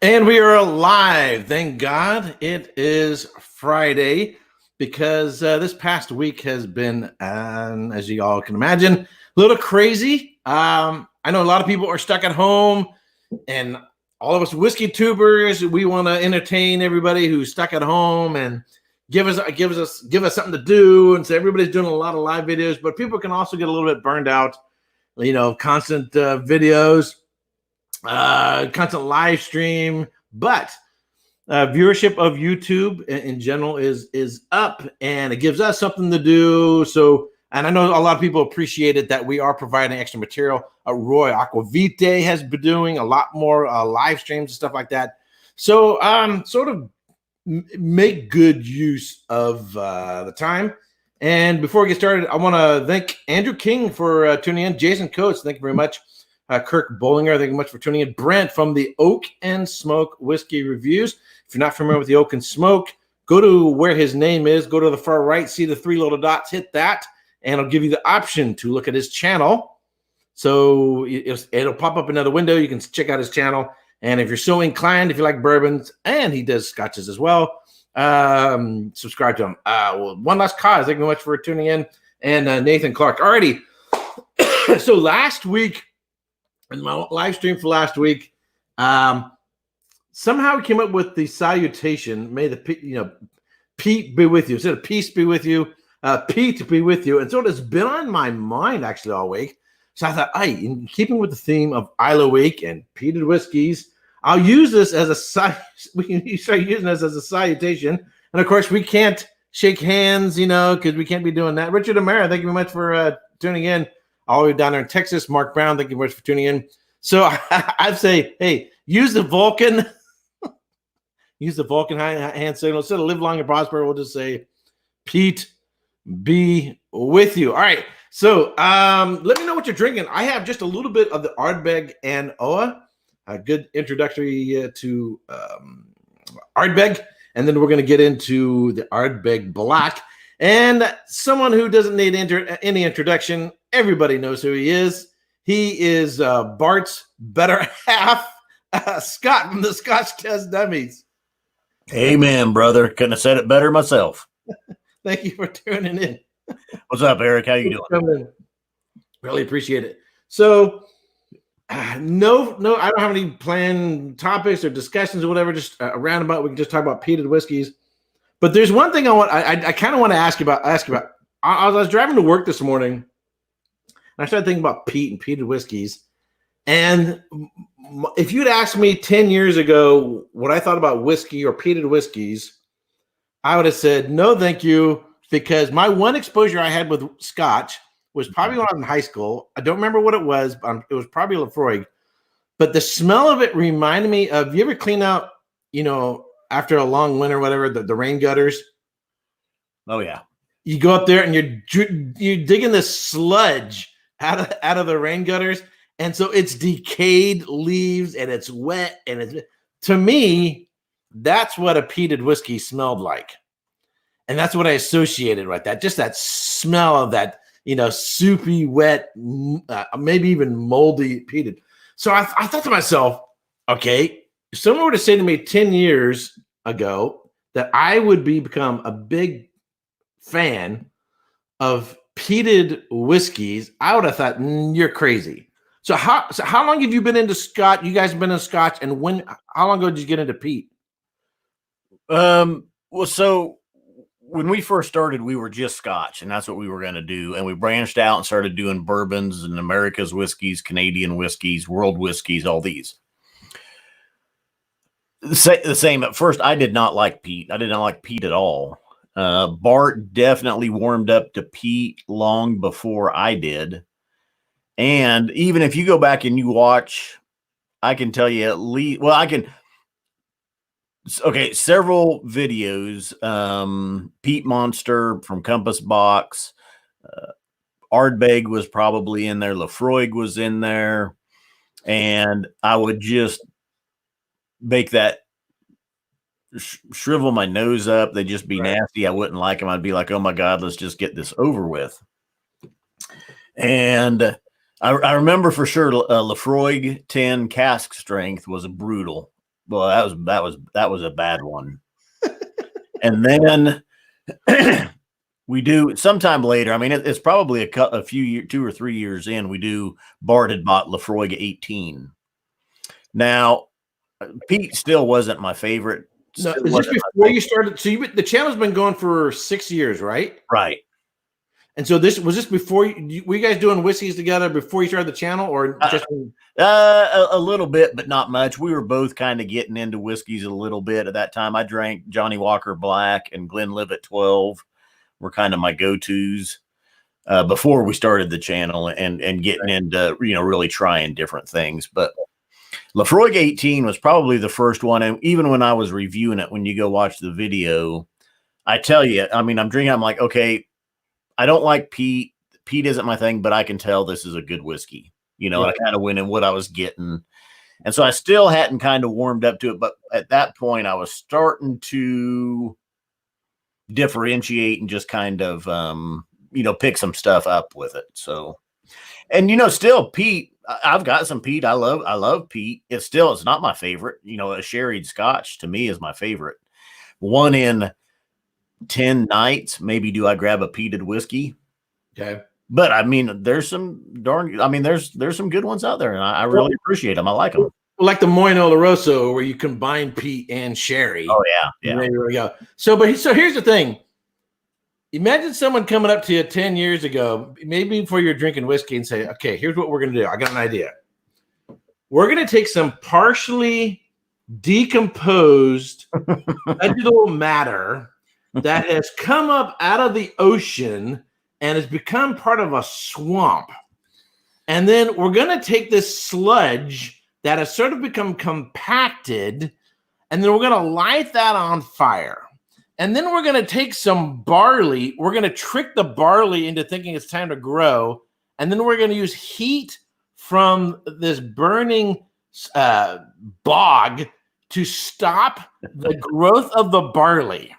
And we are alive. Thank God it is Friday because this past week has been, as you all can imagine, a little crazy. I know a lot of people are stuck at home, and all of us whiskey tubers, we want to entertain everybody who's stuck at home and give us something to do. And so everybody's doing a lot of live videos, but people can also get a little bit burned out. Constant videos. Constant live stream, but viewership of YouTube in general is up, and it gives us something to do. So, and I know a lot of people appreciate it that we are providing extra material. Roy Aquavite has been doing a lot more live streams and stuff like that. So, sort of make good use of the time. And before we get started, I want to thank Andrew King for tuning in. Jason Coates, thank you very much. Kirk Bollinger, thank you much for tuning in. Brent from the Oak and Smoke Whiskey Reviews. If you're not familiar with the Oak and Smoke, go to where his name is. Go to the far right, see the three little dots, hit that, and it'll give you the option to look at his channel. So it'll pop up another window. You can check out his channel. And if you're so inclined, if you like bourbons, and he does scotches as well, subscribe to him. One last cause. Thank you very much for tuning in. And Nathan Clark. Alrighty. So last week, in my live stream for last week, somehow we came up with the salutation, may the Peat be with you. Instead of peace be with you, Peat be with you. And so it's been on my mind actually all week. So I thought, in keeping with the theme of Islay week and peated whiskeys, I'll use this as we can start using this as a salutation. And of course, we can't shake hands, because we can't be doing that. Richard Amara, thank you very much for tuning in. All the way down there in Texas. Mark Brown, thank you very much for tuning in. So I'd say, hey, use the Vulcan. Use the Vulcan hand signal. Instead of live long and prosper, we'll just say, Peat be with you. All right. So let me know what you're drinking. I have just a little bit of the Ardbeg and Oa. A good introductory to Ardbeg. And then we're going to get into the Ardbeg Black. And someone who doesn't need any introduction, everybody knows who he is. He is Bart's better half, Scott from the Scotch Test Dummies. Amen, brother. Couldn't have said it better myself. Thank you for tuning in. What's up, Eric? How you doing? Really appreciate it. So, no, I don't have any planned topics or discussions or whatever. Just a roundabout. We can just talk about peated whiskeys. But there's one thing I kind of want to ask you about. I was driving to work this morning, and I started thinking about peat and peated whiskeys. And if you'd asked me 10 years ago what I thought about whiskey or peated whiskeys, I would have said, no, thank you, because my one exposure I had with Scotch was probably when I was in high school. I don't remember what it was, but it was probably Lafroig. But the smell of it reminded me of, you ever clean out, after a long winter, whatever, the rain gutters? Oh, yeah. You go up there and you're digging this sludge out of the rain gutters. And so it's decayed leaves and it's wet. And to me, that's what a peated whiskey smelled like. And that's what I associated with that. Just that smell of that, soupy, wet, maybe even moldy peated. So I thought to myself, okay, if someone were to say to me 10 years ago that I would become a big fan of peated whiskeys, I would have thought, you're crazy. So how long have you been into Scotch? You guys have been into Scotch, and how long ago did you get into peat? Well, so when we first started, we were just Scotch, and that's what we were going to do. And we branched out and started doing bourbons and America's whiskeys, Canadian whiskeys, world whiskeys, all these. The same. At first, I did not like peat. I did not like peat at all. Bart definitely warmed up to peat long before I did. And even if you go back and you watch, I can tell you at least, several videos. Peat Monster from Compass Box. Ardbeg was probably in there. Lafroig was in there. And I would just make that shrivel my nose up. They'd just be nasty. I wouldn't like them. I'd be like, oh my God, let's just get this over with. And I remember for sure Lafroig 10 cask strength was brutal. Well, that was a bad one. And then we do sometime later. I mean, it's probably a few years, 2 or 3 years in. We do Bart had bought Lafroig 18. Now, Pete still wasn't my favorite. No, is this before you started? So the channel's been going for 6 years, right? Right. And so this before were you guys doing whiskeys together before you started the channel, or just a little bit, but not much. We were both kind of getting into whiskeys a little bit at that time. I drank Johnny Walker Black and Glenlivet 12 were kind of my go-tos before we started the channel and getting into, really trying different things. But Lafroig 18 was probably the first one. And even when I was reviewing it, when you go watch the video, I tell you, I mean, I'm drinking, I'm like, okay, I don't like peat. Peat isn't my thing, but I can tell this is a good whiskey. I kind of went in what I was getting. And so I still hadn't kind of warmed up to it. But at that point, I was starting to differentiate and just kind of, pick some stuff up with it. So, and, still peat, I've got some peat. I love peat. It's not my favorite. A sherried Scotch to me is my favorite. One in 10 nights, maybe do I grab a peated whiskey? Okay. But I mean, there's some there's some good ones out there, and I really appreciate them. I like them. Like the Moin Oloroso, where you combine peat and sherry. Oh yeah. There we go. So here's the thing. Imagine someone coming up to you 10 years ago, maybe before you're drinking whiskey, and say, okay, here's what we're going to do. I got an idea. We're going to take some partially decomposed vegetable matter that has come up out of the ocean and has become part of a swamp. And then we're going to take this sludge that has sort of become compacted, and then we're going to light that on fire. And then we're going to take some barley. We're going to trick the barley into thinking it's time to grow. And then we're going to use heat from this burning bog to stop the growth of the barley.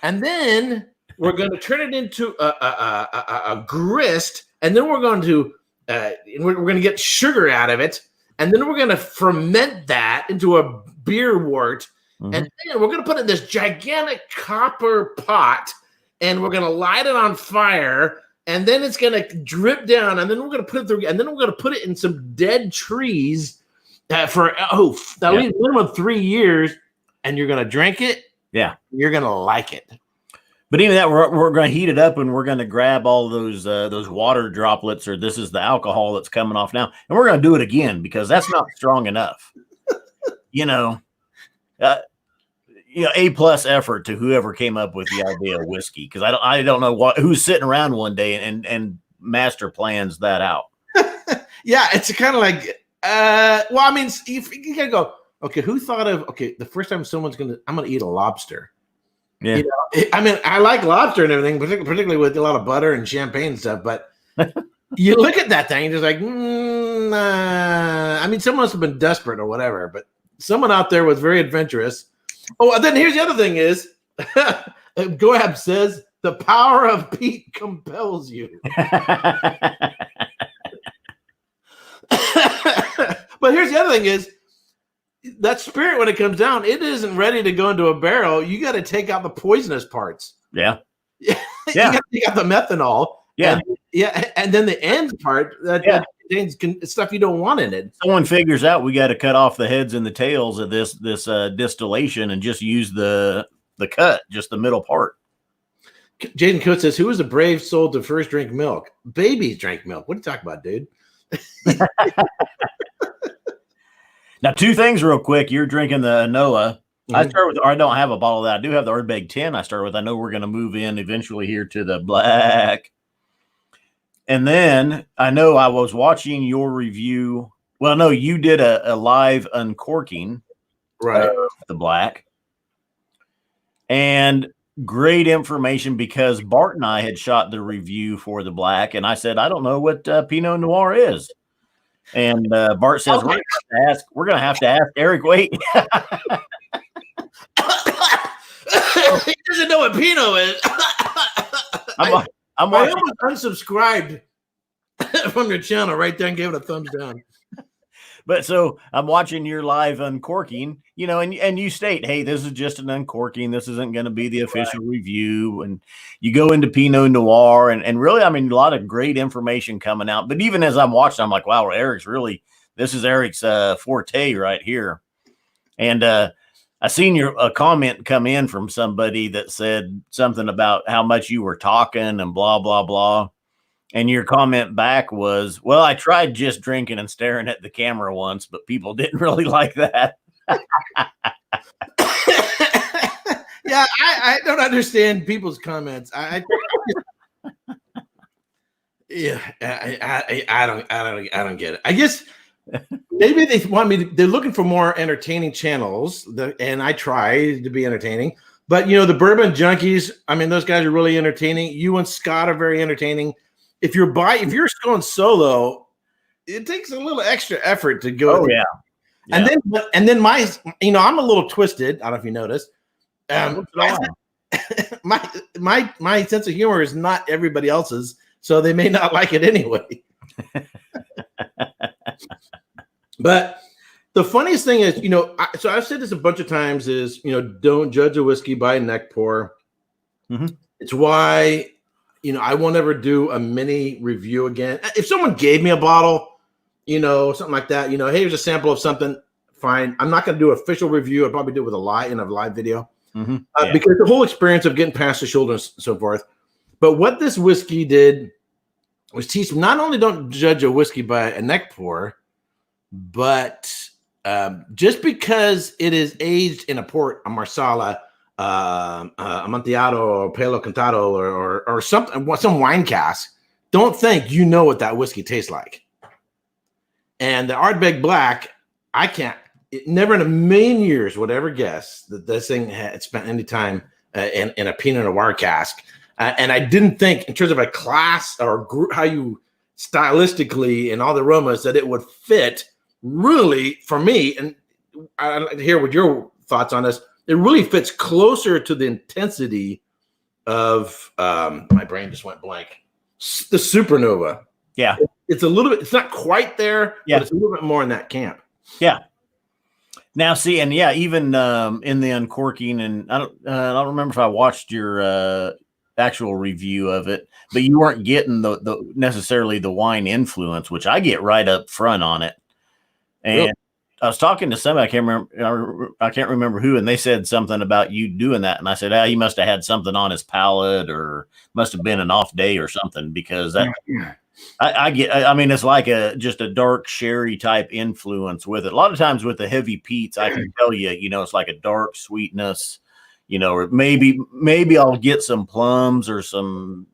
And then we're going to turn it into a grist, and then we're going to get sugar out of it, and then we're going to ferment that into a beer wort, and then we're going to put it in this gigantic copper pot, and we're going to light it on fire, and then it's going to drip down, and then we're going to put it through, and then we're going to put it in some dead trees for at least minimum 3 years, and you're going to drink it. Yeah, you're going to like it. But even that, we're going to heat it up, and we're going to grab all those water droplets, or this is the alcohol that's coming off now, and we're going to do it again because that's not strong enough. A+ effort to whoever came up with the idea of whiskey, because I don't know who's sitting around one day and master plans that out. Yeah, it's kind of like, well, I mean, you gotta go. Okay, who thought of the first time I'm gonna eat a lobster. Yeah, I mean, I like lobster and everything, particularly with a lot of butter and champagne and stuff. But you look at that thing, just like, I mean, someone must have been desperate or whatever. But someone out there was very adventurous. Oh, and then here's the other thing: is Goab says the power of peat compels you. But here's the other thing: is that spirit, when it comes down, it isn't ready to go into a barrel. You got to take out the poisonous parts. Yeah. You got to take out the methanol. Yeah. And then the end part that contains stuff you don't want in it. Someone figures out we got to cut off the heads and the tails of this distillation and just use the cut, just the middle part. Jaden Coates says, who was the brave soul to first drink milk? Babies drank milk. What are you talking about, dude? Now, 2 things real quick. You're drinking the Noah. I start with, or I don't have a bottle of that. I do have the Ardbeg 10 I start with. I know we're going to move in eventually here to the black. And then I know I was watching your review. Well, no, you did a live uncorking. Right. The black. And great information, because Bart and I had shot the review for the black. And I said, I don't know what Pinot Noir is. And Bart says, we're going to have to ask Erik Wait. He doesn't know what Pinot is. I almost unsubscribed from your channel right there and gave it a thumbs down. But so I'm watching your live uncorking, and you state, hey, this is just an uncorking. This isn't going to be the official review. And you go into Pinot Noir and really, I mean, a lot of great information coming out. But even as I'm watching, I'm like, wow, this is Erik's forte right here. And I seen a comment come in from somebody that said something about how much you were talking and blah, blah, blah. And your comment back was, well, I tried just drinking and staring at the camera once, but people didn't really like that. Yeah, I don't understand people's comments. Yeah, I don't get it. I guess maybe they want me they're looking for more entertaining channels, and I try to be entertaining. But the Bourbon Junkies, I mean, those guys are really entertaining. You and Scott are very entertaining. If you're going solo, it takes a little extra effort to go. Oh, yeah. And then my, I'm a little twisted. I don't know if you noticed. My sense of humor is not everybody else's, so they may not like it anyway. But the funniest thing is, so I've said this a bunch of times is, don't judge a whiskey by neck pour. Mm-hmm. It's why, I will never do a mini review again. If someone gave me a bottle, something like that, hey, here's a sample of something, fine. I'm not going to do an official review. I'll probably do it with a live video. Mm-hmm. Because the whole experience of getting past the shoulder and so forth. But what this whiskey did was teach not only don't judge a whiskey by a neck pour, but just because it is aged in a port, a Marsala, Amontillado, or Palo Cantado, or something, some wine cask, don't think you know what that whiskey tastes like. And the Ardbeg Black, never in a million years would ever guess that this thing had spent any time in a Pinot Noir cask. And I didn't think, in terms of a class or group, how you stylistically and all the aromas, that it would fit really for me. And I'd like to hear what your thoughts on this. It really fits closer to the intensity of my brain just went blank. The Supernova. Yeah. It's a little bit, it's not quite there, yeah, but it's a little bit more in that camp. Yeah. Now, see, and yeah, even in the uncorking, and I don't remember if I watched your actual review of it, but you weren't getting the necessarily the wine influence, which I get right up front on it. And really? I was talking to somebody, I can't remember who, and they said something about you doing that, and I said, he must have had something on his palate, or must have been an off day or something, because that. Yeah. I mean, it's like just a dark sherry type influence with it. A lot of times with the heavy peats, I can tell you, it's like a dark sweetness, or maybe I'll get some plums or some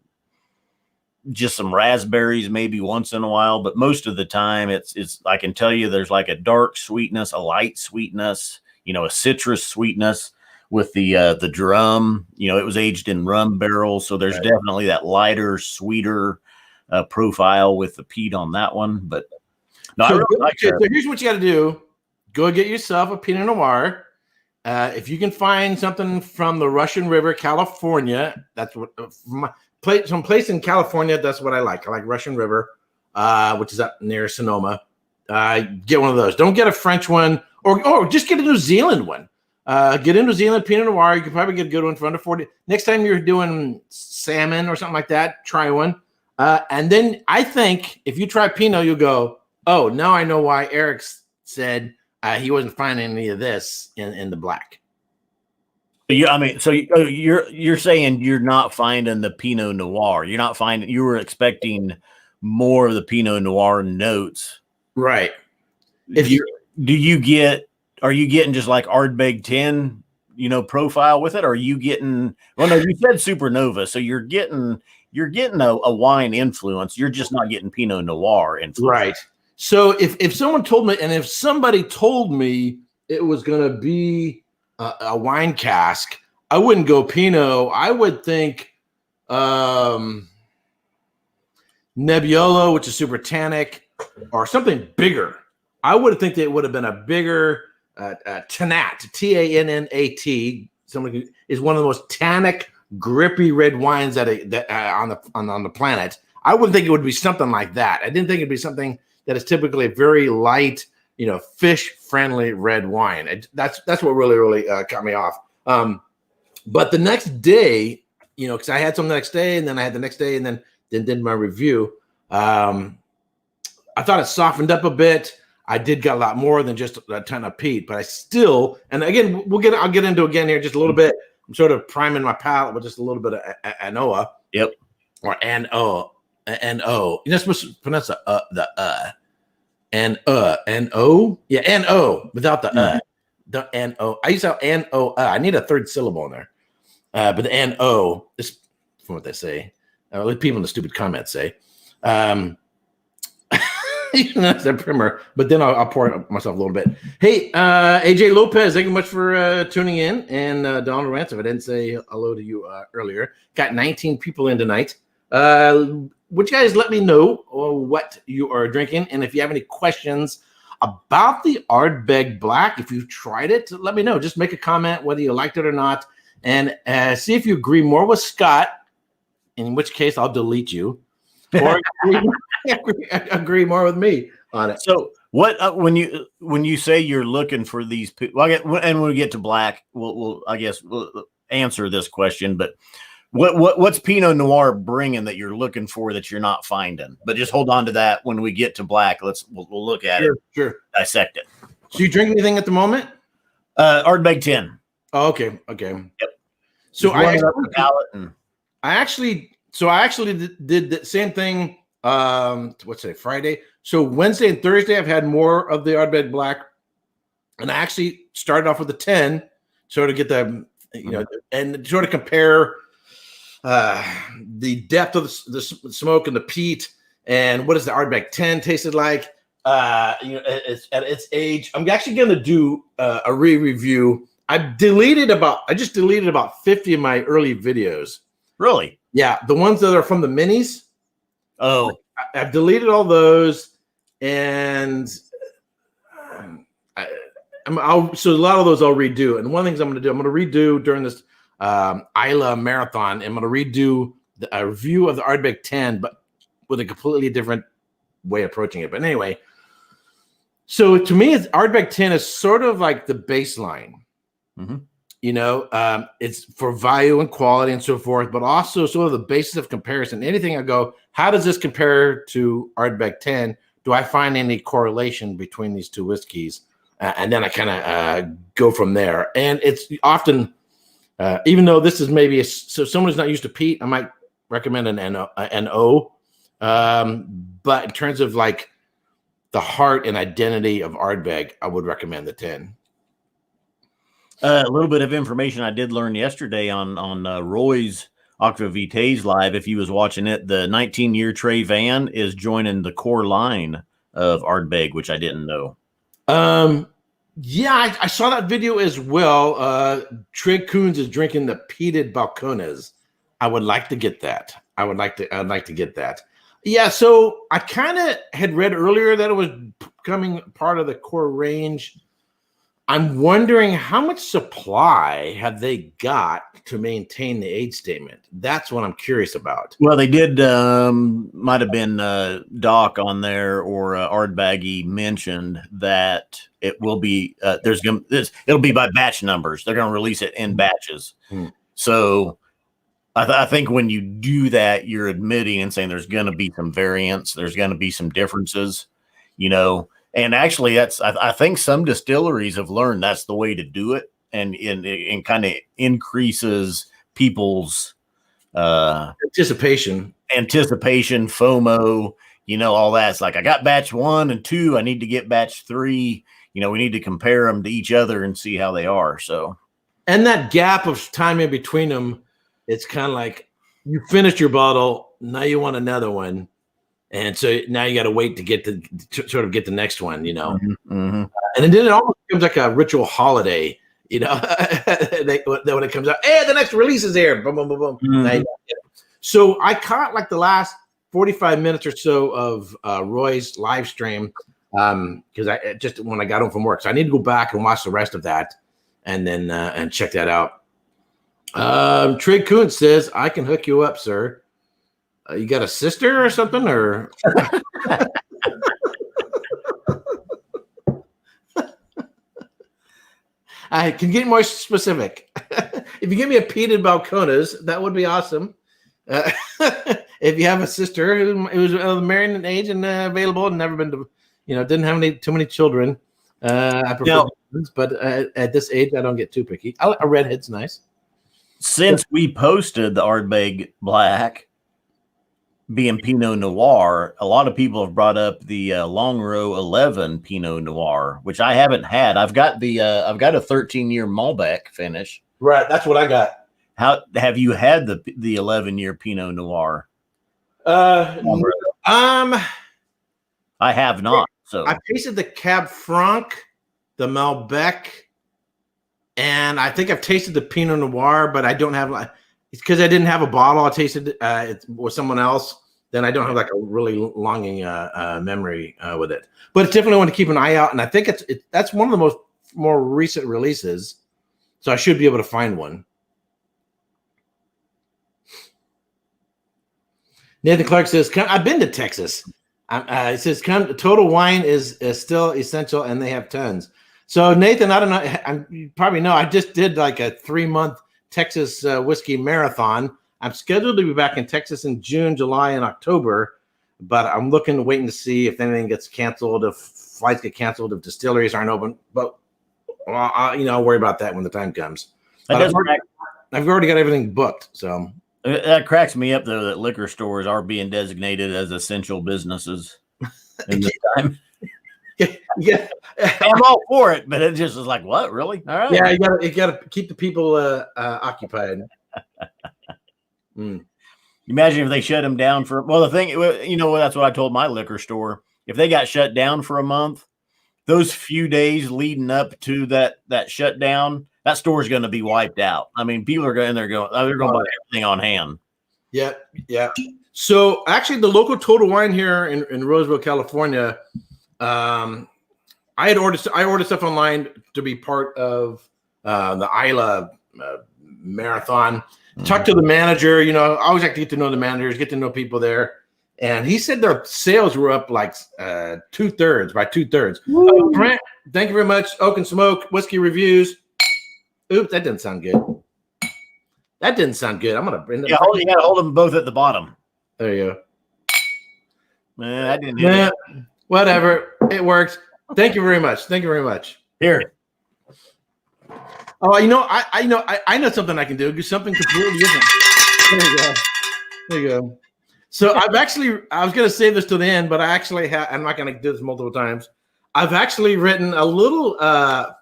raspberries maybe once in a while, but most of the time it's I can tell you there's like a dark sweetness, a light sweetness, a citrus sweetness with the drum. It was aged in rum barrels, so there's definitely that lighter, sweeter profile with the peat on that one. But no, so here's what you got to do: go get yourself a Pinot Noir. If you can find something from the Russian River, California, that's what some place in California. That's what I like. I like Russian River, which is up near Sonoma. Get one of those. Don't get a French one, or just get a New Zealand one. Get a New Zealand Pinot Noir. You can probably get a good one for under 40. Next time you're doing salmon or something like that, try one. And then I think if you try Pinot, you'll go, oh, now I know why Erik said he wasn't finding any of this in the black. Yeah, I mean, so you're saying you're not finding the Pinot Noir. You're not finding. You were expecting more of the Pinot Noir notes, right? Are you getting just like Ardbeg 10, profile with it? Or are you getting? Well, no, you said Supernova, so you're getting a wine influence. You're just not getting Pinot Noir influence. Right. So if someone told me, and if somebody told me it was going to be a wine cask, I wouldn't go Pinot. I would think Nebbiolo, which is super tannic, or something bigger. I would think that it would have been a bigger Tannat, Tannat. Somebody is one of the most tannic, grippy red wines that on the planet. I wouldn't think it would be something like that. I didn't think it'd be something that is typically very light, fish friendly red wine. That's what really got me off. But the next day, because I had some the next day, and then I had the next day, and then did my review. I thought it softened up a bit. I did get a lot more than just a ton of peat, but I still, and again, I'll get into again here just a little bit. I'm sort of priming my palate with just a little bit of Anoa. Yep. Or N-O. You're not supposed to pronounce the N-O. Yeah, N-O without the The N-O. I used to have N-O. I need a third syllable in there. But the N-O, this from what they say, like people in the stupid comments say. That's their primer, but then I'll pour it myself a little bit. Hey, AJ Lopez, thank you much for tuning in. And Donald Rance, if I didn't say hello to you earlier, got 19 people in tonight. Would you guys let me know what you are drinking? And if you have any questions about the Ardbeg Black, if you've tried it, let me know. Just make a comment whether you liked it or not. And see if you agree more with Scott, in which case I'll delete you. Or agree more with me on it. So what when you say you're looking for these, and when we get to black, we'll answer this question. But what's Pinot Noir bringing that you're looking for that you're not finding? But just hold on to that when we get to black. We'll look at it. Sure. Dissect it. So you drink anything at the moment? Ardbeg 10. Oh, okay. Yep. So I actually did the same thing. What's today? Friday. So Wednesday and Thursday, I've had more of the Ardbeg Black, and I actually started off with the 10, sort of get the and sort of compare the depth of the smoke and the peat, and what does the Ardbeg 10 tasted like? It's at its age. I'm actually going to do a re-review. I just deleted about 50 of my early videos. Really? Yeah, the ones that are from the minis. Oh, I've deleted all those, and so a lot of those I'll redo. And one of the things I'm going to redo during this Islay marathon. I'm going to redo a review of the Ardbeg 10, but with a completely different way of approaching it. But anyway, so to me, Ardbeg 10 is sort of like the baseline. Mm-hmm. It's for value and quality and so forth, but also sort of the basis of comparison. Anything I go, how does this compare to Ardbeg 10? Do I find any correlation between these two whiskeys? And then I kind of go from there. And it's often, even though this is maybe so someone who's not used to peat, I might recommend an O. But in terms of like the heart and identity of Ardbeg, I would recommend the 10. A little bit of information I did learn yesterday on Roy's Aquavitae's live. If you was watching it, the 19-year Trey Van is joining the core line of Ardbeg, which I didn't know. Yeah, I saw that video as well. Trey Coons is drinking the peated Balcones. I would like to get that. I'd like to get that. Yeah, so I kind of had read earlier that it was becoming part of the core range. I'm wondering how much supply have they got to maintain the age statement? That's what I'm curious about. Well, they did, might have been Doc on there or Ardbaggy mentioned that it will be, it'll be by batch numbers. They're going to release it in batches. So I think when you do that, you're admitting and saying there's going to be some variance. There's going to be some differences, And actually, I think some distilleries have learned that's the way to do it, and kind of increases people's anticipation, FOMO, all that. It's like, I got batch 1 and 2. I need to get batch 3. We need to compare them to each other and see how they are. So, and that gap of time in between them, it's kind of like you finished your bottle, now you want another one. And so now you got to wait to get to sort of get the next one, Mm-hmm. And then it almost becomes like a ritual holiday, when it comes out, hey, the next release is here. Boom, boom, boom, boom. Mm-hmm. So I caught like the last 45 minutes or so of Roy's live stream because I just when I got home from work. So I need to go back and watch the rest of that and then and check that out. Trey Kuntz says, I can hook you up, sir. You got a sister or something, or? I can get more specific. If you give me a peated Balcones, that would be awesome. If you have a sister who's married in age and available and never been to, didn't have too many children, I prefer but at this age, I don't get too picky. A redhead's nice. Since we posted the Ardbeg Black being Pinot Noir, a lot of people have brought up the Long Row 11 Pinot Noir, which I haven't had. I've got a 13-year Malbec finish. Right, that's what I got. How have you had the 11-year Pinot Noir? I have not. So I tasted the Cab Franc, the Malbec, and I think I've tasted the Pinot Noir, but I don't have it's because I didn't have a bottle. I tasted it with someone else. Then I don't have like a really longing memory with it. But it's definitely one to keep an eye out. And I think that's one of the more recent releases, so I should be able to find one. Nathan Clark says, I've been to Texas. It says, Total Wine is still essential, and they have tons. So, Nathan, I don't know. You probably know I just did like a 3-month Texas whiskey marathon. I'm scheduled to be back in Texas in June, July, and October, but I'm waiting to see if anything gets canceled, if flights get canceled, if distilleries aren't open. But, I'll worry about that when the time comes. I've already got everything booked, so... That cracks me up, though, that liquor stores are being designated as essential businesses in this time. Yeah. I'm all for it, but it just is like, what, really? All right. Yeah, you gotta keep the people occupied. Imagine if they shut them down the thing, that's what I told my liquor store. If they got shut down for a month, those few days leading up to that shutdown, that store is going to be wiped out. I mean, people are going, they're going to buy everything on hand. Yeah. So actually, the local Total Wine here in Roseville, California, I ordered stuff online to be part of the Islay marathon. Talk to the manager. I always like to get to know the managers, get to know people there. And he said their sales were up like 2/3. Brent, thank you very much. Oak and Smoke Whiskey Reviews. Oops, that didn't sound good. I'm gonna bring them. Yeah, you gotta hold them both at the bottom. There you go. I didn't hear that. Whatever, it works. Thank you very much. Here. Oh, I know something I can do. Do something completely different. There you go. So I was going to save this to the end, but I'm not going to do this multiple times. I've actually written a little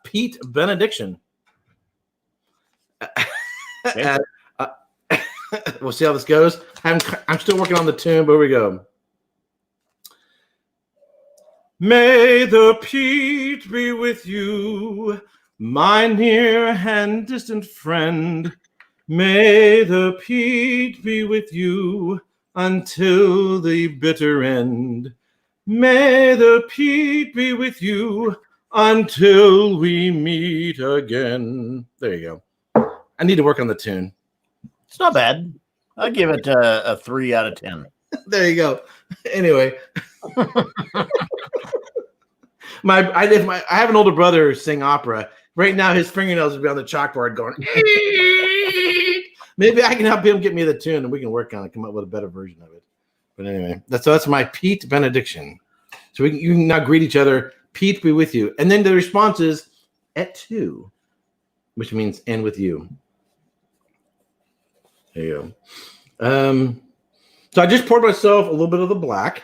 Peat benediction. Okay. We'll see how this goes. I'm still working on the tune, but here we go. May the peat be with you, my near and distant friend. May the peat be with you until the bitter end. May the peat be with you until we meet again. There you go. I need to work on the tune. It's not bad. I'll give it a 3 out of 10. There you go. Anyway. I have an older brother who sing opera. Right now, his fingernails would be on the chalkboard going. Maybe I can help him get me the tune, and we can work on it, come up with a better version of it. But anyway, that's my Peat benediction. So you can now greet each other. Peat be with you, and then the response is et tu, which means and with you. There you go. So I just poured myself a little bit of the black.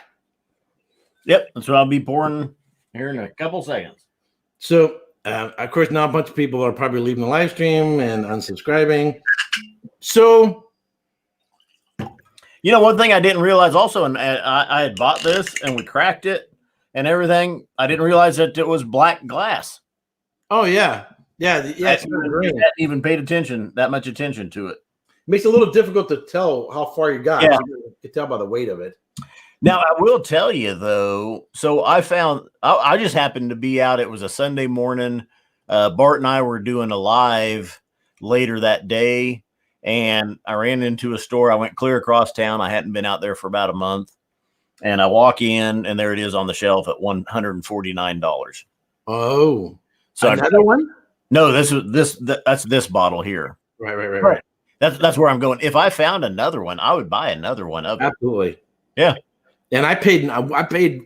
Yep, that's what I'll be pouring here in a couple seconds. So, of course, now a bunch of people are probably leaving the live stream and unsubscribing. So, one thing I didn't realize also, and I had bought this and we cracked it and everything. I didn't realize that it was black glass. Oh yeah. I hadn't even paid that much attention to it. Makes it a little difficult to tell how far you got. Yeah. You can tell by the weight of it. Now, I will tell you, though, so I just happened to be out. It was a Sunday morning. Bart and I were doing a live later that day, and I ran into a store. I went clear across town. I hadn't been out there for about a month, and I walk in, and there it is on the shelf at $149. Oh, so another one? No, that's this bottle here. Right. That's where I'm going. If I found another one, I would buy another one of it. Absolutely. Yeah. And I paid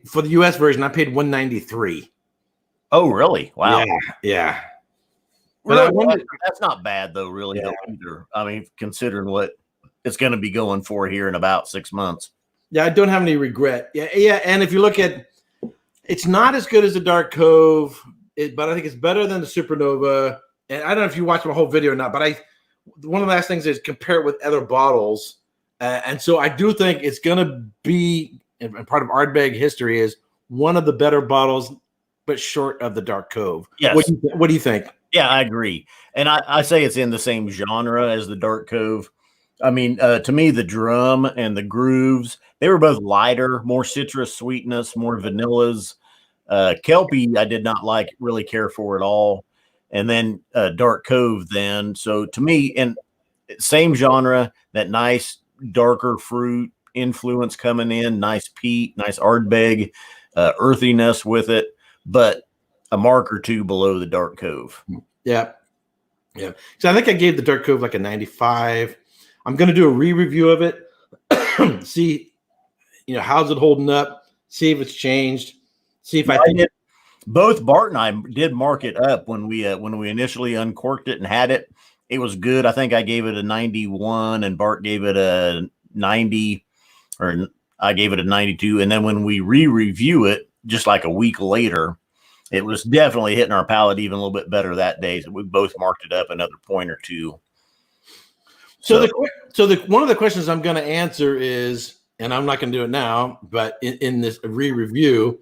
for the US version, I paid $193. Oh, really? Wow. Yeah. But Really, I wonder, that's not bad though, really, yeah. though, either. I mean, considering what it's going to be going for here in about 6 months. Yeah, I don't have any regret. Yeah. And if you look at, it's not as good as the Dark Cove, but I think it's better than the Supernova. And I don't know if you watched my whole video or not, but one of the last things is compare it with other bottles. And so I do think it's going to be, and part of Ardbeg history is one of the better bottles, but short of the Dark Cove. Yes. What do you think? Yeah, I agree. And I say it's in the same genre as the Dark Cove. I mean, to me, the drum and the grooves, they were both lighter, more citrus sweetness, more vanillas. Kelpie, I did not really care for at all. And then Dark Cove then. So to me, and same genre, that nice darker fruit influence coming in, nice peat, nice Ardbeg, earthiness with it, but a mark or two below the Dark Cove. Yeah. So I think I gave the Dark Cove like a 95. I'm going to do a re-review of it. See, how's it holding up? See if it's changed. See if I think both Bart and I did mark it up when we initially uncorked it and had it. It was good. I think I gave it a 91 and Bart gave it a 90, or I gave it a 92. And then when we re-review it, just like a week later, it was definitely hitting our palate even a little bit better that day. So we both marked it up another point or two. So one of the questions I'm going to answer is, and I'm not going to do it now, but in this re-review,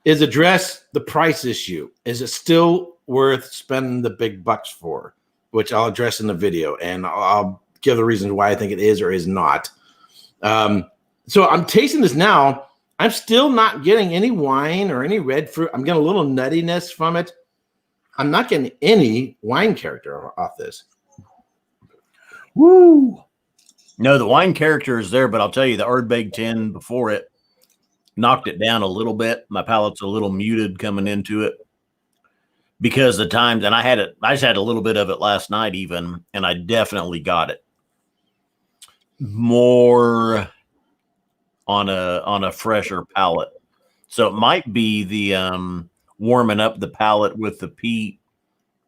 is address the price issue. Is it still worth spending the big bucks for? Which I'll address in the video, and I'll give the reasons why I think it is or is not. So I'm tasting this now. I'm still not getting any wine or any red fruit. I'm getting a little nuttiness from it. I'm not getting any wine character off this. Woo! No, the wine character is there, but I'll tell you, the Ardbeg 10 before it knocked it down a little bit. My palate's a little muted coming into it because the times, and I just had a little bit of it last night even, and I definitely got it more on a fresher palate. So it might be the warming up the palate with the peat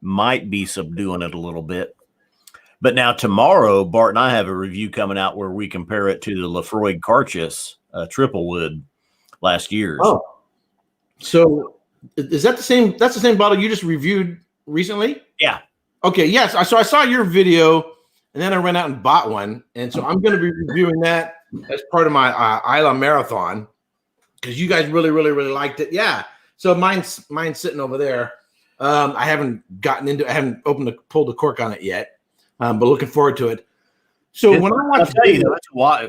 might be subduing it a little bit. But now tomorrow, Bart and I have a review coming out where we compare it to the Lafroig Carchis triple wood last year's. Oh, so is that the same? That's the same bottle you just reviewed recently? Yeah. Okay. Yes. So I saw your video, and then I went out and bought one, and so I'm going to be reviewing that as part of my Islay marathon because you guys really liked it. Yeah. So mine's sitting over there. I haven't I haven't pulled the cork on it yet. But looking forward to it. So when I watch, I'll tell you, that's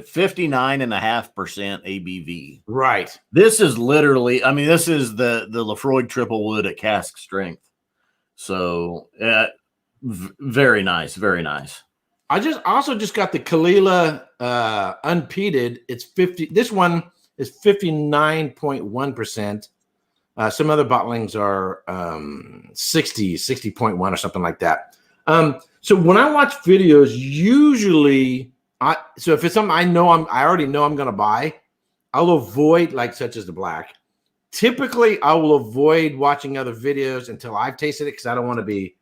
59.5% ABV. Right. This is literally, I mean, this is the Lafroig triple wood at cask strength. So very nice, very nice. I also just got the Kalila unpeated. It's 50. This one is 59.1%. Some other bottlings are 60.1 or something like that. So when I watch videos, usually if it's something I already know I'm going to buy, I'll avoid, like such as the black. Typically, I will avoid watching other videos until I've tasted it because I don't want to be,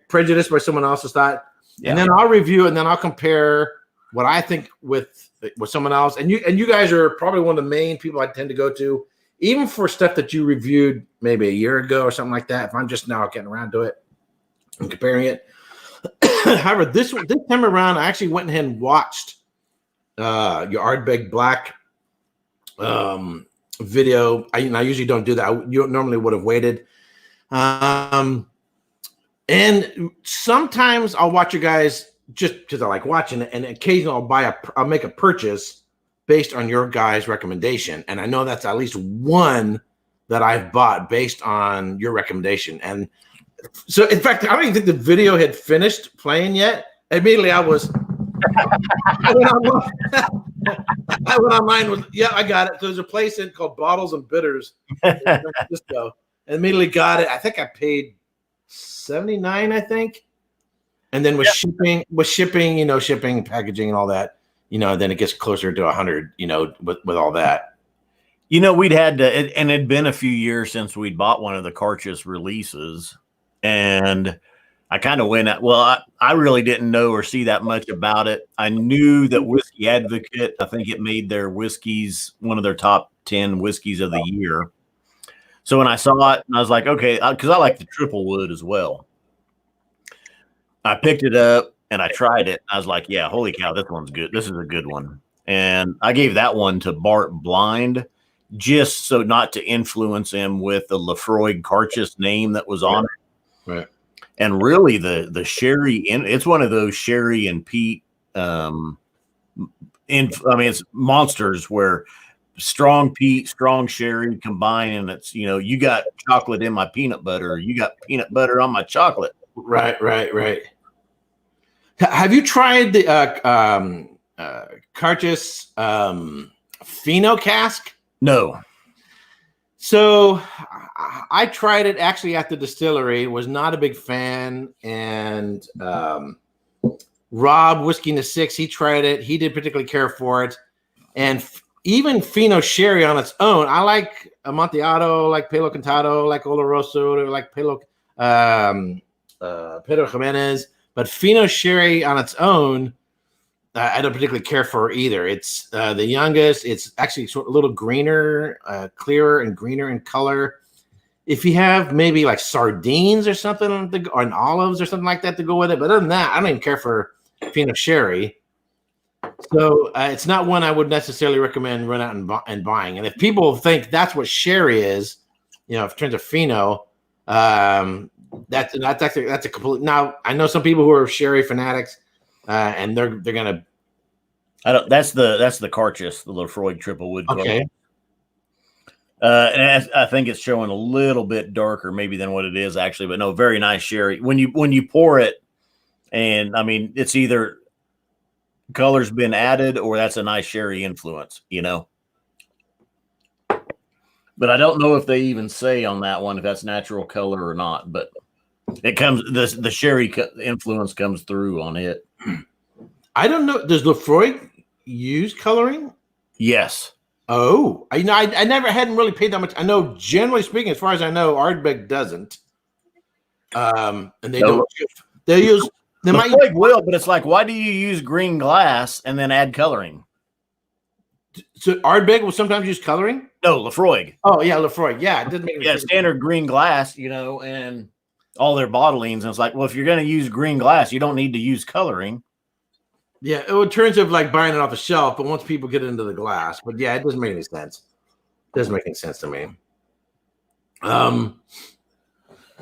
prejudiced by someone else's thought. Yeah. And then I'll review and then I'll compare what I think with someone else. And you guys are probably one of the main people I tend to go to, even for stuff that you reviewed maybe a year ago or something like that. If I'm just now getting around to it and comparing it. However, this time around, I actually went ahead and watched your Ardbeg Black video. I usually don't do that. You normally would have waited. And sometimes I'll watch you guys just because I like watching it, and occasionally I'll make a purchase based on your guys' recommendation. And I know that's at least one that I've bought based on your recommendation. And so, in fact, I don't even think the video had finished playing yet. Immediately, I went online. I got it. So there's a place called Bottles and Bitters in San Francisco. And immediately got it. I think I paid $79, I think. And then with shipping, shipping, packaging, and all that, then it gets closer to 100, with all that. We'd had to, and it'd been a few years since we'd bought one of the Carchus releases, and I kind of went at, well, I really didn't know or see that much about it. I knew that Whiskey Advocate, I think it made their whiskeys one of their top 10 whiskeys of the year. So when I saw it, I was like, okay, because I like the triple wood as well. I picked it up and I tried it. I was like, yeah, holy cow, this one's good. This is a good one. And I gave that one to Bart blind, just so not to influence him with the Laphroaig Carchus name that was on it. Right. And really the sherry, it's one of those sherry and peat, it's monsters where strong peat, strong sherry combine, and it's, you got chocolate in my peanut butter, you got peanut butter on my chocolate. Right. Have you tried the Carchus Pheno cask? No. So I tried it actually at the distillery, was not a big fan. And Rob, Whiskey in the Six, he tried it. He didn't particularly care for it. And even Pheno Sherry on its own, I like Amontillado, like Palo Cantado, like Oloroso, like Pedro Jimenez. But Pheno Sherry on its own, I don't particularly care for either. It's the youngest. It's actually a little greener, clearer and greener in color. If you have maybe like sardines or something, or an olives or something like that to go with it. But other than that, I don't even care for Pheno Sherry. So it's not one I would necessarily recommend run out and buying. And if people think that's what sherry is, in terms of Pheno, that's a complete. Now I know some people who are sherry fanatics, and they're gonna. That's the Carchus, the Laphroaig triple wood. Okay. And I think it's showing a little bit darker maybe than what it is actually, but no, very nice sherry. When you pour it, and I mean, it's either color's been added or that's a nice sherry influence, But I don't know if they even say on that one if that's natural color or not. But it comes, the sherry influence comes through on it. I don't know. Does Laphroaig use coloring? Yes. Oh, I hadn't really paid that much. I know, generally speaking, as far as I know, Ardbeg doesn't. And they don't. They use. They might use, will, but it's like, why do you use green glass and then add coloring? So Ardbeg will sometimes use coloring. No, Laphroaig. Oh yeah, Laphroaig. Yeah, it doesn't make any sense. Standard green glass, and all their bottlings. And it's like, well, if you're going to use green glass, you don't need to use coloring. Yeah, in terms of like buying it off the shelf, but once people get into the glass, but yeah, it doesn't make any sense. It doesn't make any sense to me.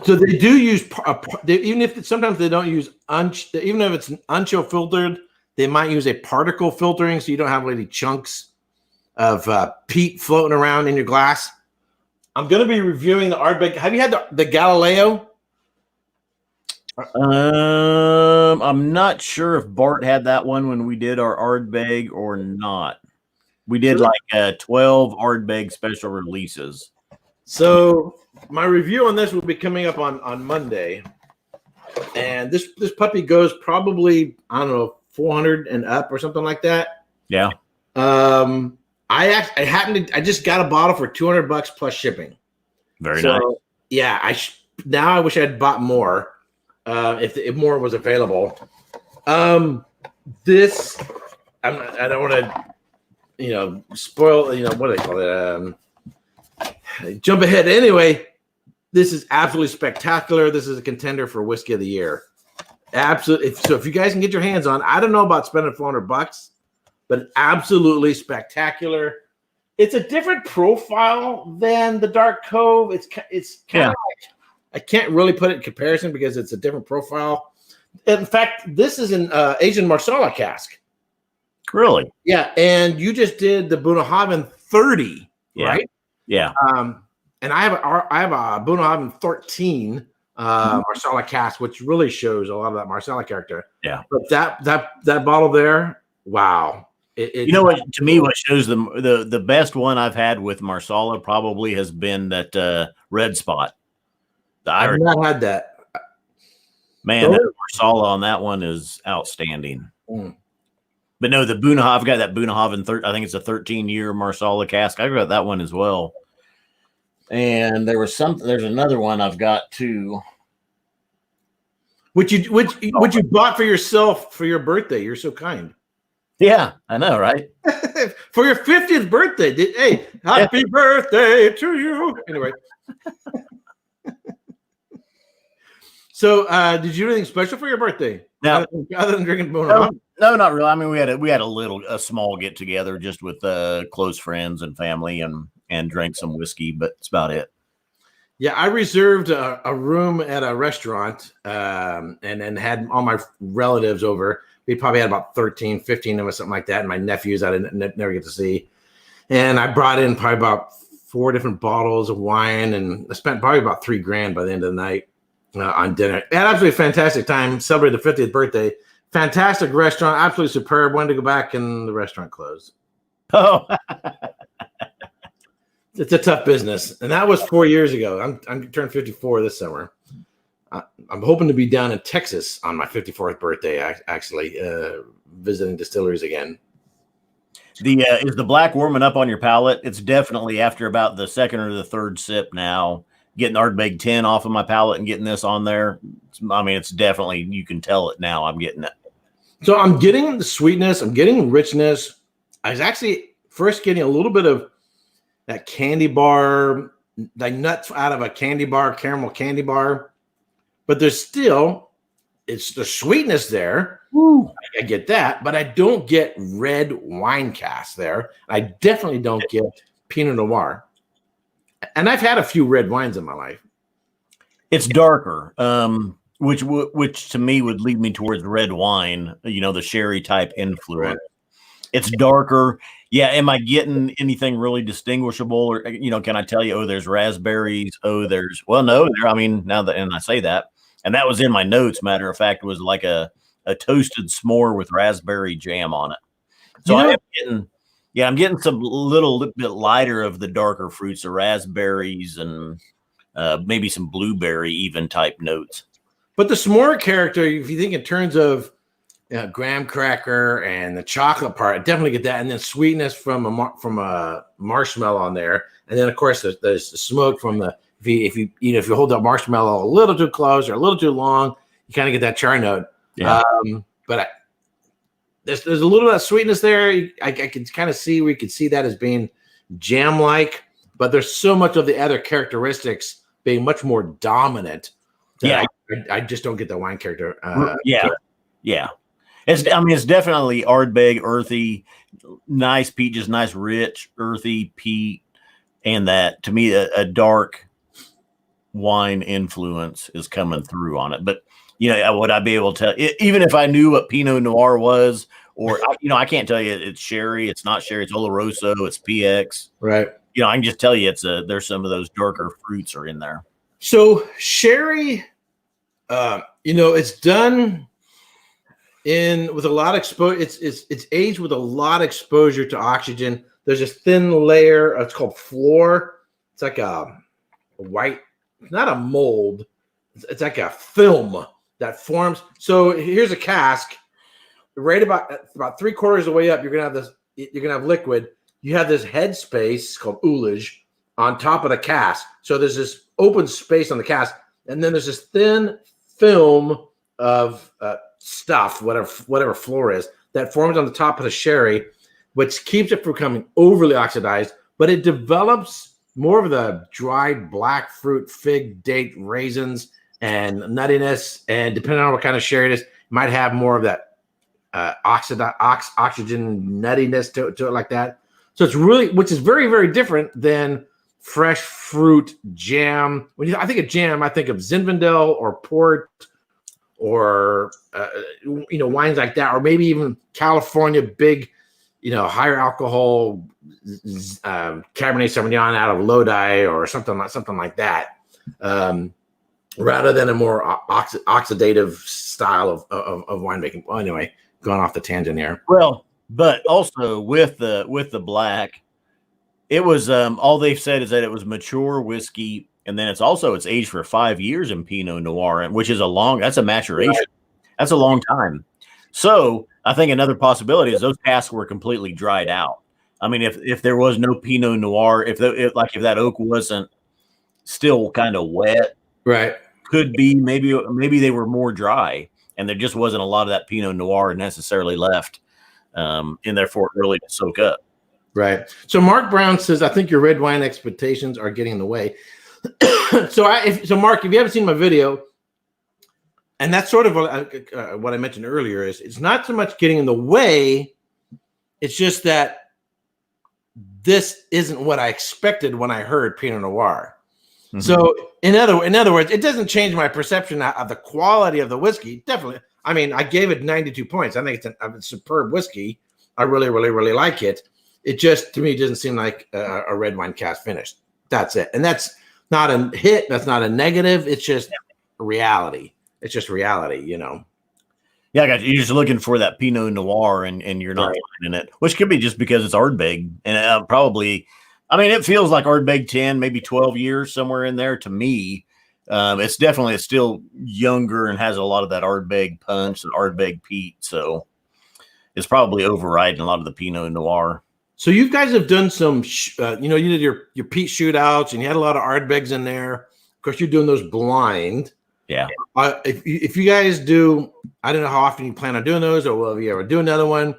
So they do use even if sometimes they don't use even if it's unchill filtered, they might use a particle filtering, so you don't have any chunks of peat floating around in your glass. I'm going to be reviewing the Ardbeg. Have you had the Galileo? I'm not sure if Bart had that one when we did our Ardbeg or not. We did like 12 Ardbeg special releases. So my review on this will be coming up on Monday, and this puppy goes probably, I don't know, 400 and up or something like that. Yeah. I just got a bottle for $200 plus shipping. Very nice. Yeah, now I wish I had bought more. If more was available. This I don't want to spoil, what do they call it, jump ahead. Anyway, this is absolutely spectacular. This is a contender for Whiskey of the Year. Absolutely. So if you guys can get your hands on, I don't know about spending $400, but absolutely spectacular. It's a different profile than the Dark Cove. It's kind of like, I can't really put it in comparison because it's a different profile. In fact, this is an Asian Marsala cask. Really? Yeah, and you just did the Bunnahabhain 30, right? Yeah. And I have a Bunnahabhain 13 Marsala cask, which really shows a lot of that Marsala character. Yeah. But that bottle there, wow. What, to me, what shows the best one I've had with Marsala probably has been that Red Spot. I've not had that. Man, that Marsala on that one is outstanding. Mm. But no, the Bunahov, I've got that Bunahov I think it's a 13-year Marsala cask. I've got that one as well. And there's another one I've got too. Which you bought for yourself for your birthday. You're so kind. Yeah, I know, right? For your 50th birthday. Hey, happy birthday to you. Anyway. So did you do anything special for your birthday? Now, other than drinking Bunahov? No, not really. I mean, we had a small get together just with close friends and family and drank some whiskey, but that's about it. Yeah, I reserved a room at a restaurant and then had all my relatives over. We probably had about 13, 15 of us, something like that. And my nephews I didn't never get to see. And I brought in probably about 4 different bottles of wine, and I spent probably about $3,000 by the end of the night on dinner. I had absolutely fantastic time. Celebrated the 50th birthday. Fantastic restaurant, absolutely superb. Wanted to go back, and the restaurant closed. Oh, it's a tough business, and that was 4 years ago. I'm turned 54 this summer. I'm hoping to be down in Texas on my 54th birthday. Actually, visiting distilleries again. Is the black warming up on your palate? It's definitely after about the second or the third sip now. Getting Ardbeg 10 off of my palate and getting this on there. It's definitely, you can tell it now. I'm getting it. So I'm getting the sweetness. I'm getting richness. I was actually first getting a little bit of that candy bar, like nuts out of a candy bar, caramel candy bar. But there's still, it's the sweetness there. Woo. I get that, but I don't get red wine cast there. I definitely don't get Pinot Noir. And I've had a few red wines in my life. It's darker, which to me would lead me towards red wine, the sherry type influence. Right. It's darker. Yeah. Am I getting anything really distinguishable? Or, can I tell you, oh, there's raspberries. Oh, no, now that, and I say that, and that was in my notes. Matter of fact, it was like a toasted s'more with raspberry jam on it. So I'm getting some little bit lighter of the darker fruits, the raspberries and maybe some blueberry even type notes. But the s'more character, if you think in terms of graham cracker and the chocolate part, I definitely get that, and then sweetness from a marshmallow on there, and then of course there's the smoke from the if you hold that marshmallow a little too close or a little too long, you kind of get that char note. Yeah. But there's a little of that sweetness there. I can kind of see we could see that as being jam-like, but there's so much of the other characteristics being much more dominant. Yeah, I just don't get the wine character. Yeah. It's definitely Ardbeg, earthy, nice peat, just nice, rich, earthy peat, and that to me a dark wine influence is coming through on it. But would I be able to tell, even if I knew what Pinot Noir was, or I can't tell you it's sherry, it's not sherry, it's Oloroso, it's PX, right? I can just tell you there's some of those darker fruits are in there. So sherry, it's done with a lot of exposure. It's aged with a lot of exposure to oxygen. There's this thin layer. It's called floor. It's like a white, not a mold. It's like a film that forms. So here's a cask. Right about 3/4 of the way up, you're gonna have this. You're gonna have liquid. You have this head space called ullage on top of the cask. So there's this open space on the cask, and then there's this thin film of stuff, whatever floor is, that forms on the top of the sherry, which keeps it from becoming overly oxidized, but it develops more of the dried black fruit, fig, date, raisins, and nuttiness. And depending on what kind of sherry it is, it might have more of that oxygen nuttiness to it like that. So it's really, which is very, very different than fresh fruit jam. When I think of jam, I think of Zinfandel or port or wines like that, or maybe even California big, higher alcohol Cabernet Sauvignon out of Lodi or something like that, rather than a more oxidative style of winemaking. Well, anyway, going off the tangent here. Well, but also with the black, it was all they've said is that it was mature whiskey and then it's aged for 5 years in Pinot Noir, and which is that's a maturation. Right. That's a long time. So I think another possibility is those casks were completely dried out. I mean, if there was no Pinot Noir, if that oak wasn't still kind of wet, right, could be maybe they were more dry, and there just wasn't a lot of that Pinot Noir necessarily left in there for it really to soak up. Right. So Mark Brown says, I think your red wine expectations are getting in the way. So Mark, if you haven't seen my video, and that's sort of what I mentioned earlier, is it's not so much getting in the way. It's just that this isn't what I expected when I heard Pinot Noir. Mm-hmm. So in other words, it doesn't change my perception of the quality of the whiskey. Definitely. I mean, I gave it 92 points. I think it's a superb whiskey. I really, really, really like it. It just, to me, doesn't seem like a red wine cask finished. That's it. And that's not a hit. That's not a negative. It's just reality. It's just reality, you know. Yeah, I got you. You're just looking for that Pinot Noir, and you're not finding it, which could be just because it's Ardbeg. And probably, I mean, it feels like Ardbeg 10, maybe 12 years, somewhere in there to me. It's still younger and has a lot of that Ardbeg punch and Ardbeg peat. So it's probably overriding a lot of the Pinot Noir. So you guys have done some, you did your peat shootouts, and you had a lot of Ardbegs in there. Of course, you're doing those blind. Yeah. If you guys do, I don't know how often you plan on doing those, or will you ever do another one?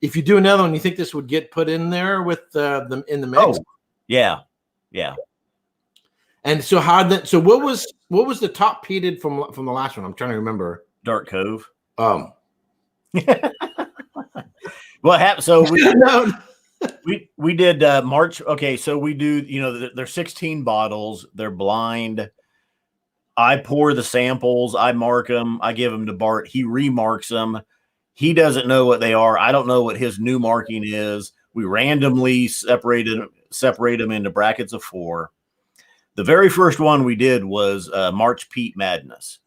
If you do another one, you think this would get put in there with them in the mix? Oh, yeah. And so what was the top peated from the last one? I'm trying to remember. Dark Cove. What happened? So we did March. Okay, so we do, they're 16 bottles. They're blind. I pour the samples. I mark them. I give them to Bart. He remarks them. He doesn't know what they are. I don't know what his new marking is. We randomly separate them into brackets of 4. The very first one we did was March Peat Madness,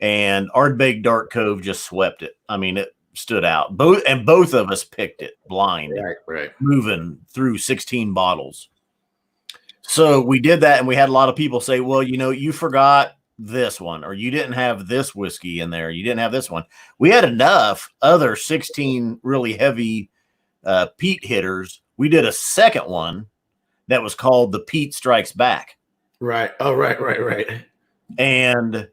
and Ardbeg Dark Cove just swept it. I mean, it stood out. Both of us picked it blind, right, moving through 16 bottles. So we did that, and we had a lot of people say, well, you forgot this one, or you didn't have this whiskey in there. You didn't have this one. We had enough other 16 really heavy peat hitters. We did a second one that was called the Peat Strikes Back. Right. Oh, right. And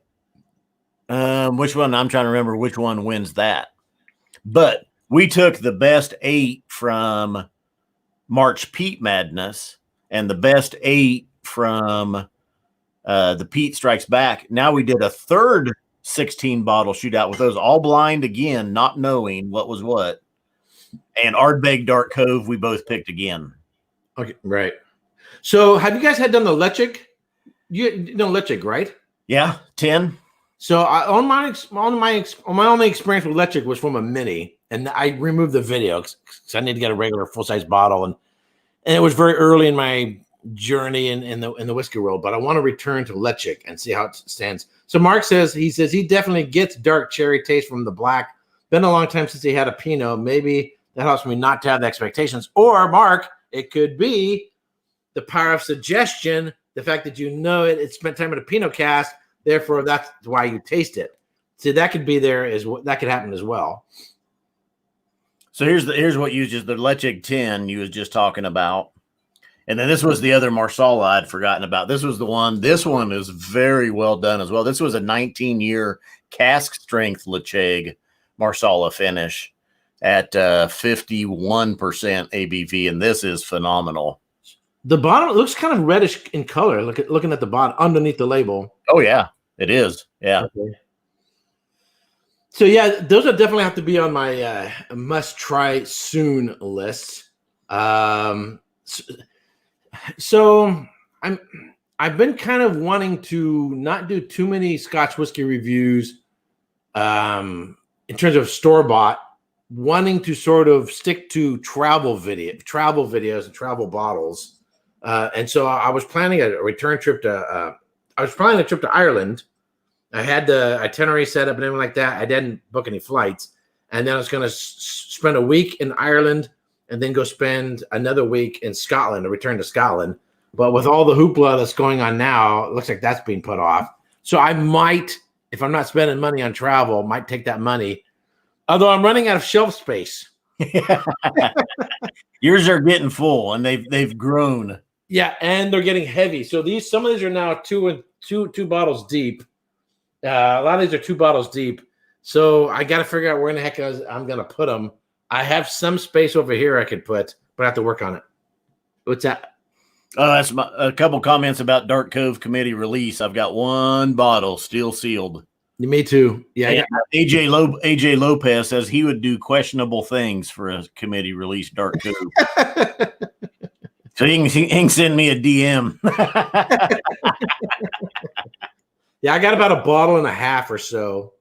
which one? I'm trying to remember which one wins that. But we took the best 8 from March Peat Madness and the best 8 from the Peat Strikes Back. Now we did a third 16 bottle shootout with those all blind again, not knowing what was what. And Ardbeg Dark Cove, we both picked again. Okay, right. So have you guys done the Lechik? You know Lechik, right? Yeah, 10. So my only experience with Lechik was from a mini, and I removed the video because I need to get a regular full-size bottle, and it was very early in my journey in the whiskey world. But I want to return to Lechik and see how it stands. So Mark says he definitely gets dark cherry taste from the black. Been a long time since he had a Pinot. Maybe that helps me not to have the expectations. Or Mark, it could be the power of suggestion, the fact that it spent time at a Pinot cask, therefore that's why you taste it. See, that could be that could happen as well. So here's what the Lechik 10 you was just talking about. And then this was the other Marsala I'd forgotten about. This was the one. This one is very well done as well. This was a 19-year cask strength Lechik Marsala finish at 51% ABV, and this is phenomenal. The bottom looks kind of reddish in color. Looking at the bottom underneath the label. Oh yeah, it is. Yeah. Okay. So yeah, those will definitely have to be on my must try soon list. So I've been kind of wanting to not do too many Scotch whiskey reviews in terms of store-bought, wanting to sort of stick to travel videos and travel bottles. And so I was planning a return trip to Ireland. I had the itinerary set up and everything like that. I didn't book any flights. And then I was going to spend a week in Ireland and then go spend another week in Scotland, a return to Scotland, But with all the hoopla that's going on now, it looks like that's being put off. So I might, if I'm not spending money on travel, might take that money. Although I'm running out of shelf space. Yours are getting full, and they've grown. Yeah, and they're getting heavy. So some of these are now two bottles deep. A lot of these are 2 bottles deep. So I got to figure out where in the heck I'm going to put them. I have some space over here I could put, but I have to work on it. What's that? Oh, that's a couple comments about Dark Cove committee release. I've got 1 bottle still sealed. Me too. Yeah. AJ Lopez says he would do questionable things for a committee release. Dark Cove. So he can send me a DM. Yeah, I got about a bottle and a half or so.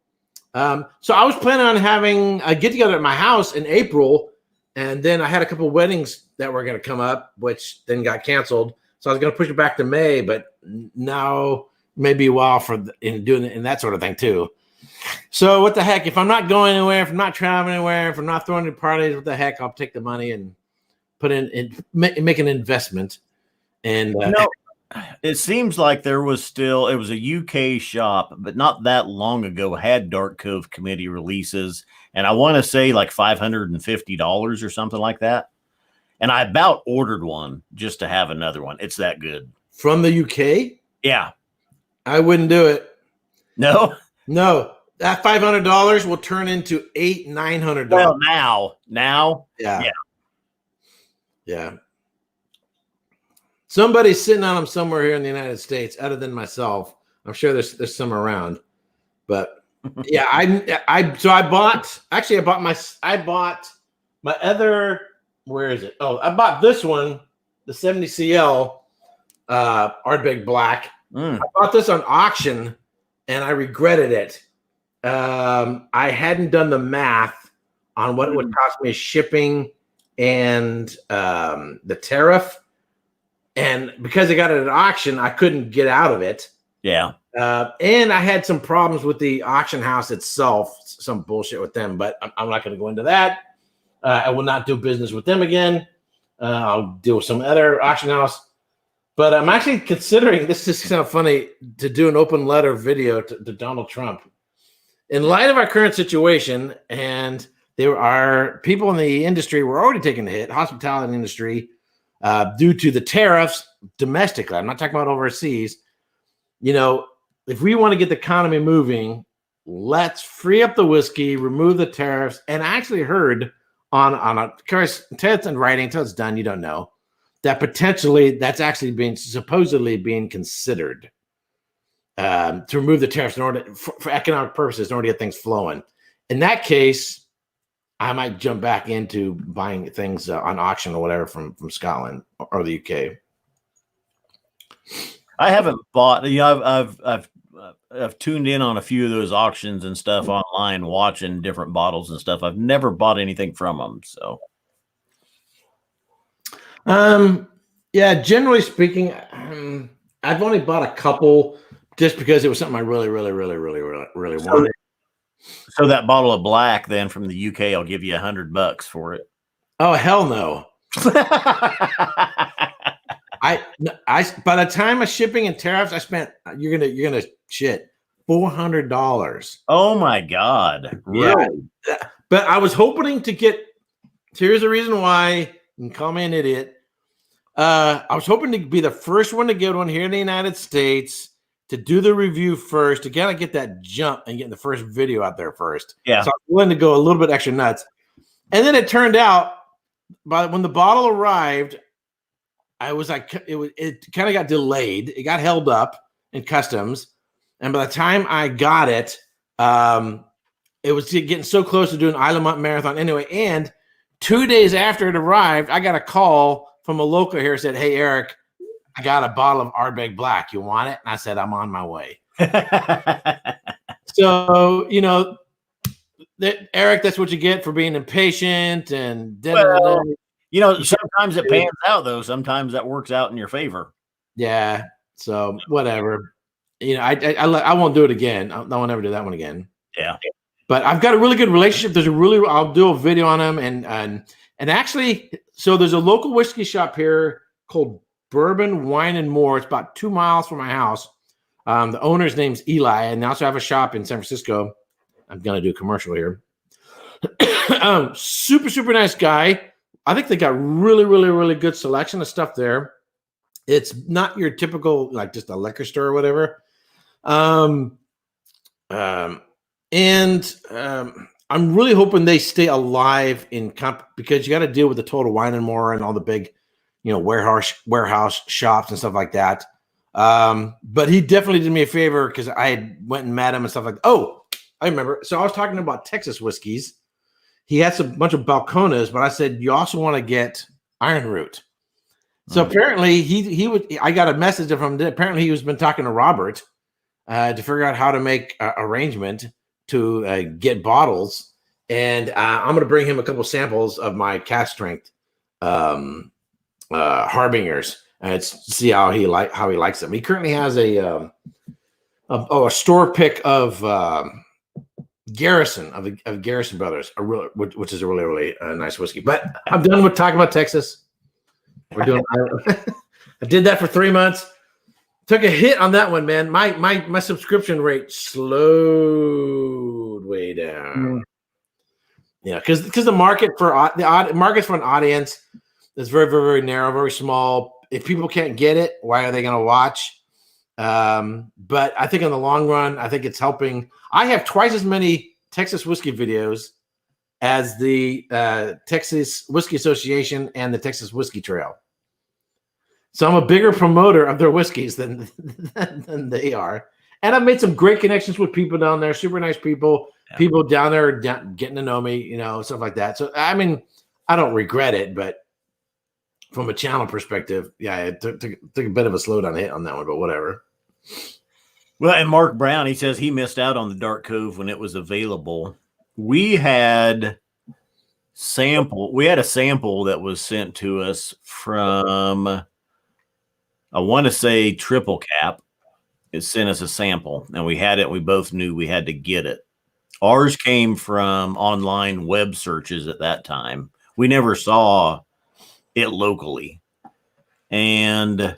So I was planning on having a get together at my house in April, and then I had a couple weddings that were going to come up, which then got canceled. So I was going to push it back to May, but now maybe a while for doing it and that sort of thing too. So what the heck? If I'm not going anywhere, if I'm not traveling anywhere, if I'm not throwing any parties, what the heck? I'll take the money and put make an investment. And it seems like it was a UK shop, but not that long ago had Dark Cove committee releases. And I want to say like $550 or something like that. And I about ordered one just to have another one. It's that good. From the UK? Yeah. I wouldn't do it. No. That $500 will turn into $900. Well, now. Yeah. Somebody's sitting on them somewhere here in the United States, other than myself. I'm sure there's some around, but yeah, I bought my other. Where is it? Oh, I bought this one, the 70 CL Ardbeg Black. I bought this on auction, and I regretted it. I hadn't done the math on what it would cost me shipping and the tariff. And because I got it at auction, I couldn't get out of it. Yeah. And I had some problems with the auction house itself, some bullshit with them, but I'm not going to go into that. I will not do business with them again. I'll deal with some other auction house. But I'm actually considering, this is kind of funny, to do an open letter video to Donald Trump. In light of our current situation, and there are people in the industry who are already taking the hit, hospitality industry, due to the tariffs domestically. I'm not talking about overseas. If we want to get the economy moving, let's free up the whiskey, remove the tariffs. And I actually heard on a course, until it's in writing, until it's done, you don't know, that potentially that's actually supposedly being considered to remove the tariffs in order for economic purposes, in order to get things flowing. In that case, I might jump back into buying things on auction or whatever from Scotland or the UK. I haven't bought. I've tuned in on a few of those auctions and stuff online, watching different bottles and stuff. I've never bought anything from them. So, yeah, generally speaking, I've only bought a couple just because it was something I really wanted. So that bottle of black then from the UK, I'll give you $100 for it. Oh, hell no. I by the time of shipping and tariffs, I spent you're gonna shit $400. Oh my God. Really? Yeah. But I was hoping to get, here's the reason why, you can call me an idiot. I was hoping to be the first one to get one here in the United States, to do the review first, to kind of get that jump and get the first video out there first. Yeah. So I was willing to go a little bit extra nuts. And then it turned out, when the bottle arrived, I was like, it kind of got delayed. It got held up in customs. And by the time I got it, it was getting so close to doing Isle of Mont Marathon anyway. And 2 days after it arrived, I got a call from a local here, said, "Hey, Eric, I got a bottle of Ardbeg Black. You want it?" And I said, "I'm on my way." So, Eric, that's what you get for being impatient and sometimes it pans out though. Sometimes that works out in your favor. Yeah. So whatever. I won't do it again. I won't ever do that one again. Yeah. But I've got a really good relationship. I'll do a video on them and actually, so there's a local whiskey shop here called Bourbon Wine and More. It's about 2 miles from my house. The owner's name's Eli, and they also have a shop in San Francisco. I'm going to do a commercial here. Super, super nice guy. I think they got really, really, really good selection of stuff there. It's not your typical, like just a liquor store or whatever. I'm really hoping they stay alive because you got to deal with the Total Wine and More and all the big, warehouse shops and stuff like that. But he definitely did me a favor because I went and met him and stuff like that. Oh, I remember. So I was talking about Texas whiskeys. He had a bunch of Balcones, but I said, you also want to get Iron Root. So apparently I got a message from him. Apparently he's been talking to Robert to figure out how to make an arrangement to get bottles. And I'm going to bring him a couple samples of my cask strength Harbingers and see how he likes them. He currently has a store pick of Garrison of Garrison Brothers, which is a really, really nice whiskey. But I'm done with talking about Texas. We're doing. I did that for 3 months. Took a hit on that one, man. My subscription rate slowed way down. Yeah, because the market for markets for an audience is very, very, very narrow, very small. If people can't get it, why are they going to watch? But I think in the long run, I think it's helping. I have twice as many Texas whiskey videos as the Texas Whiskey Association and the Texas Whiskey Trail. So I'm a bigger promoter of their whiskeys than they are. And I've made some great connections with people down there, super nice people, people down there getting to know me, stuff like that. So, I mean, I don't regret it, but from a channel perspective, it took a bit of a slowdown hit on that one, but whatever. Well, and Mark Brown, he says he missed out on the Dark Cove when it was available. We had a sample that was sent to us from, I want to say Triple Cap. It sent us a sample, and we had it. We both knew we had to get it. Ours came from online web searches at that time. We never saw it locally. And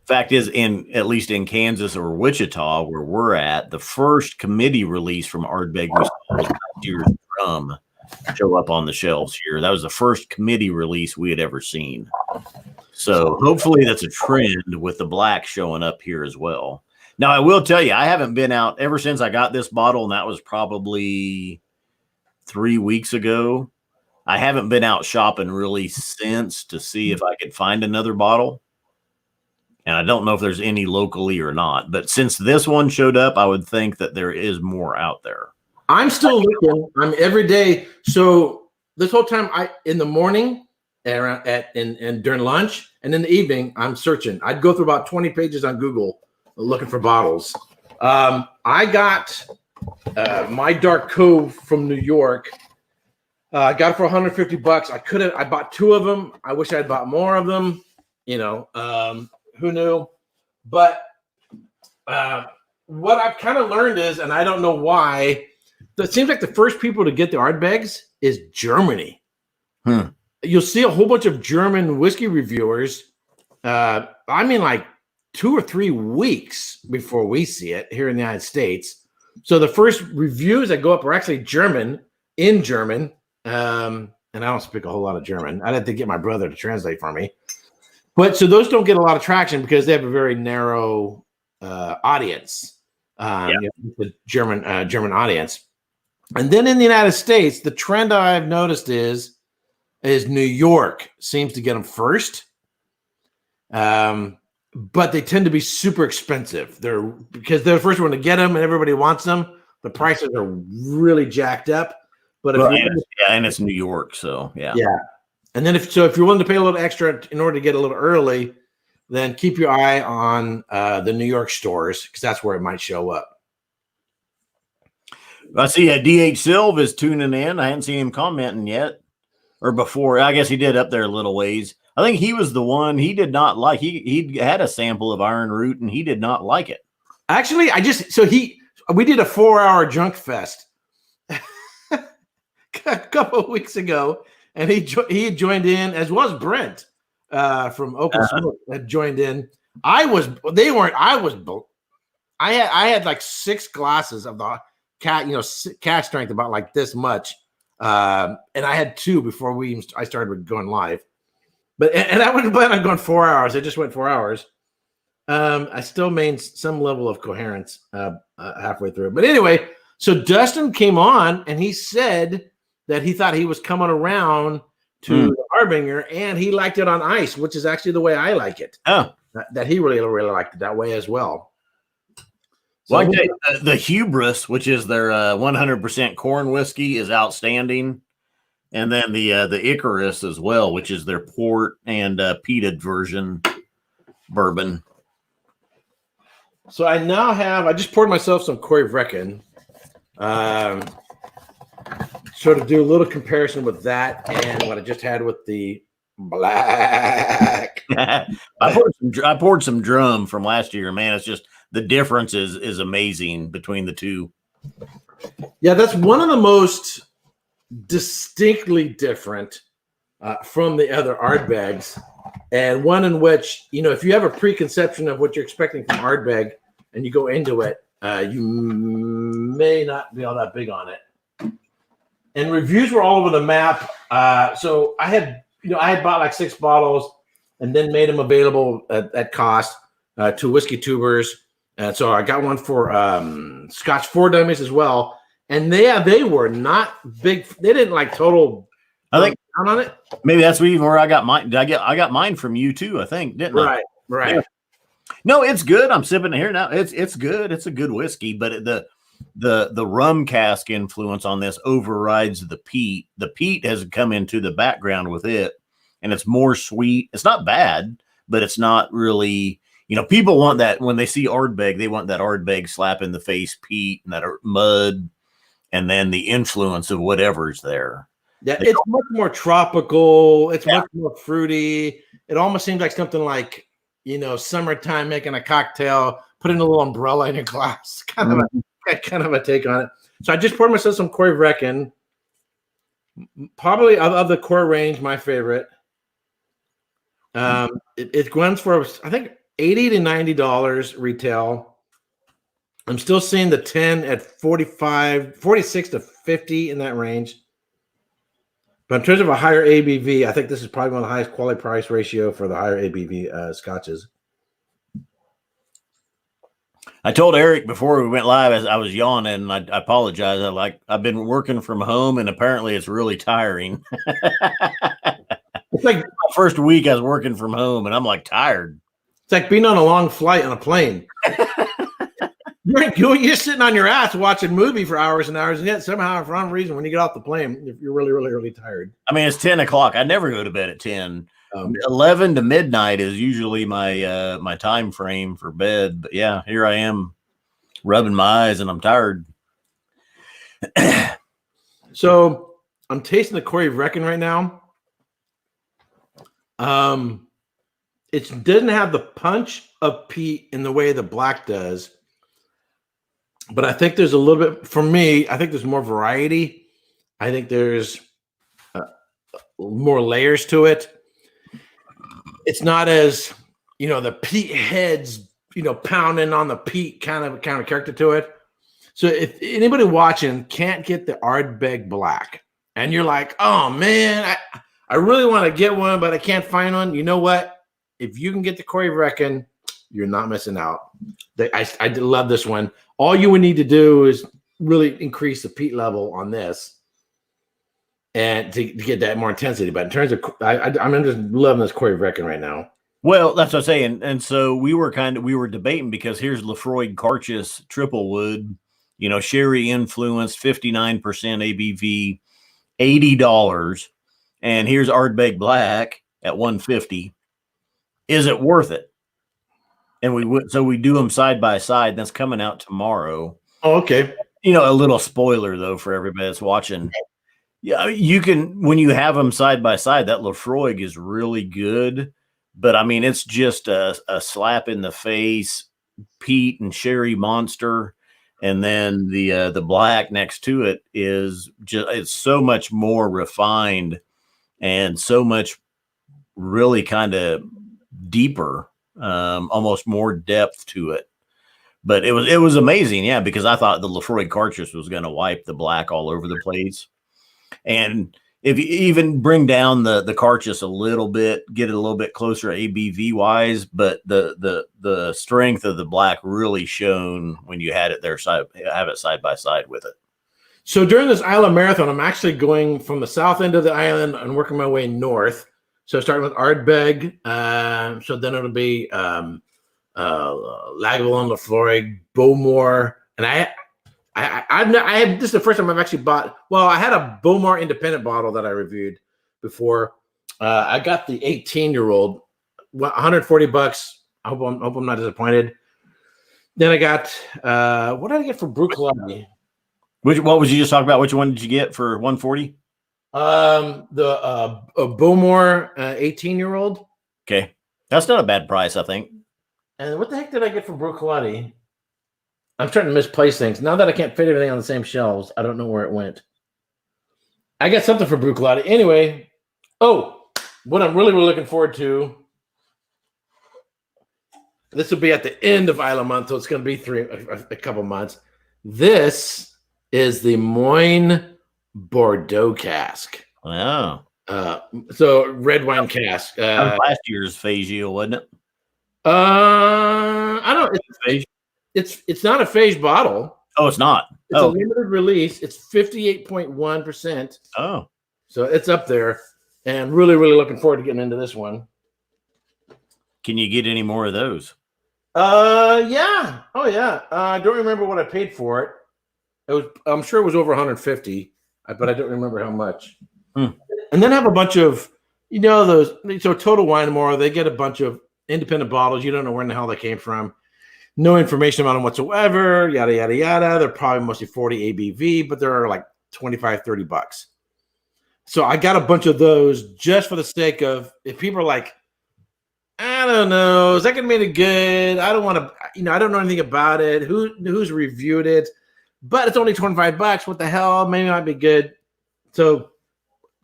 fact is, at least in Kansas or Wichita, where we're at, the first committee release from Ardbeg was last year's Drum show up on the shelves here. That was the first committee release we had ever seen. So hopefully that's a trend with the black showing up here as well. Now, I will tell you, I haven't been out ever since I got this bottle, and that was probably 3 weeks ago. I haven't been out shopping really since to see if I could find another bottle. And I don't know if there's any locally or not. But since this one showed up, I would think that there is more out there. I'm still looking. I'm every day. So this whole time, in the morning, and during lunch, and in the evening, I'm searching. I'd go through about 20 pages on Google looking for bottles. I got my Dark Cove from New York. I got it for $150. I bought 2 of them. I wish I had bought more of them. Who knew? But what I've kind of learned is, and I don't know why, it seems like the first people to get the Ardbegs is Germany. You'll see a whole bunch of German whiskey reviewers. I mean, like 2 or 3 weeks before we see it here in the United States. So the first reviews that go up are actually in German. And I don't speak a whole lot of German. I'd have to get my brother to translate for me. But so those don't get a lot of traction because they have a very narrow audience, the German audience. And then in the United States, the trend I've noticed is New York seems to get them first. But they tend to be super expensive. Because they're the first one to get them and everybody wants them. The prices are really jacked up. But and it's New York, so yeah. And then if you're willing to pay a little extra in order to get a little early, then keep your eye on the New York stores because that's where it might show up. I see DH Silv is tuning in. I hadn't seen him commenting yet or before. I guess he did up there a little ways. I think he was the one he did not like. He had a sample of Iron Root and he did not like it. Actually, we did a 4-hour junk fest a couple of weeks ago, and he joined in as well as Brent. from Oakland Smoke had joined in. They weren't. I had like 6 glasses of the cask strength, about like this much, and I had 2 before I started going live. But and I wasn't planning on going 4 hours. I just went 4 hours. I still maintained some level of coherence halfway through. But anyway, so Dustin came on and he said that he thought he was coming around to the Harbinger and he liked it on ice, which is actually the way I like it. Oh, that he really, really liked it that way as well. So well, the Hubris, which is their 100% corn whiskey, is outstanding. And then the Icarus as well, which is their port and peated version bourbon. So I just poured myself some Corey Vrecken. Sort of do a little comparison with that and what I just had with the black. I poured some drum from last year, man. It's just the difference is amazing between the two. Yeah, that's one of the most distinctly different from the other Ardbegs, and one in which, if you have a preconception of what you're expecting from Ardbeg and you go into it, you may not be all that big on it. And reviews were all over the map. So I had bought like 6 bottles and then made them available at cost to whiskey tubers. And so I got one for Scotch 4 Dummies as well. And they were not big. They didn't like total. I think down on it. Maybe that's where I got mine. I got mine from you too, I think, didn't I? Right. Yeah. No, it's good. I'm sipping it here now. It's good. It's a good whiskey, but the rum cask influence on this overrides the peat. The peat has come into the background with it, and it's more sweet. It's not bad, but it's not really. People want that when they see Ardbeg. They want that Ardbeg slap in the face peat and that mud. And then the influence of whatever's there. Yeah, it's much more tropical. It's much more fruity. It almost seems like something like, summertime making a cocktail, putting a little umbrella in your glass. Kind of a take on it. So I just poured myself some Corey Vrecken. Probably of the core range, my favorite. It runs for, I think, $80 to $90 retail. I'm still seeing the 10 at 46 to 50 in that range. But in terms of a higher ABV, I think this is probably one of the highest quality price ratio for the higher ABV scotches. I told Eric before we went live, as I was yawning, and I apologize. I've been working from home, and apparently it's really tiring. It's like my first week I was working from home, and I'm like tired. It's like being on a long flight on a plane. You're sitting on your ass watching a movie for hours and hours, and yet somehow, for some reason, when you get off the plane, you're really, really, really tired. I mean, it's 10 o'clock. I never go to bed at 10. 11 to midnight is usually my my time frame for bed. But yeah, here I am rubbing my eyes, and I'm tired. So I'm tasting the Corey Vrecken right now. It doesn't have the punch of peat in the way the black does. But I think there's a little bit, for me, I think there's more variety. I think there's more layers to it. It's not as, the peat heads, pounding on the peat kind of character to it. So if anybody watching can't get the Ardbeg Black, and you're like, oh man, I really want to get one, but I can't find one. You know what? If you can get the Corey Vrecken, you're not missing out. I love this one. All you would need to do is really increase the peat level on this, and to get that more intensity. But in terms of, I'm just loving this Corey Vrecken right now. Well, that's what I'm saying. And so we were debating, because here's Lefroy Carchis Triple Wood, sherry influenced, 59% ABV, $80, and here's Ardbeg Black at $150. Is it worth it? And we do them side by side. That's coming out tomorrow. Oh, okay. A little spoiler though for everybody that's watching. Yeah, you can, when you have them side by side, that Lefroy is really good. But I mean, it's just a slap in the face, peat and sherry monster, and then the black next to it is just, it's so much more refined and so much really kind of deeper, almost more depth to it. But it was amazing, yeah, because I thought the Lafroy Cartridge was going to wipe the black all over the place. And if you even bring down the Cartridge a little bit, get it a little bit closer ABV wise, but the strength of the black really shone when you had it there, have it side by side with it. So during this Islay Marathon, I'm actually going from the south end of the island and working my way north. So starting with Ardbeg, so then it'll be Lagavulin, Lafroy, Bowmore, and I had this is the first time I've actually bought. Well, I had a Bowmore Independent bottle that I reviewed before. I got the 18-year-old, $140. I hope I'm not disappointed. Then I got what did I get for Bruichladdich? What was you just talking about? Which one did you get for 140? The Bowmore 18-year-old. Okay, that's not a bad price, I think. And what the heck did I get for Bruichladdich? I'm trying to misplace things. Now that I can't fit everything on the same shelves, I don't know where it went. I got something for Bruichladdich. Anyway, what I'm really looking forward to, this will be at the end of Islay month, so it's going to be a couple months. This is the Moyne Bordeaux cask. Wow. So red wine cask. Last year's Fagio, wasn't it? I don't know. It's not a phage bottle. Oh, it's not. It's a limited release. It's 58.1%. Oh. So it's up there. And really, really looking forward to getting into this one. Can you get any more of those? Yeah. Oh, yeah. I don't remember what I paid for it. I'm sure it was over 150, but I don't remember how much. And then have a bunch of, those. So Total Wine & More, they get a bunch of independent bottles. You don't know where in the hell they came from. No information about them whatsoever. Yada, yada, yada. They're probably mostly 40 ABV, but they're like $25, $30. So I got a bunch of those just for the sake of, if people are like, I don't know, is that going to be any good? I don't want to, I don't know anything about it. Who's reviewed it? But it's only $25. What the hell? Maybe it might be good. So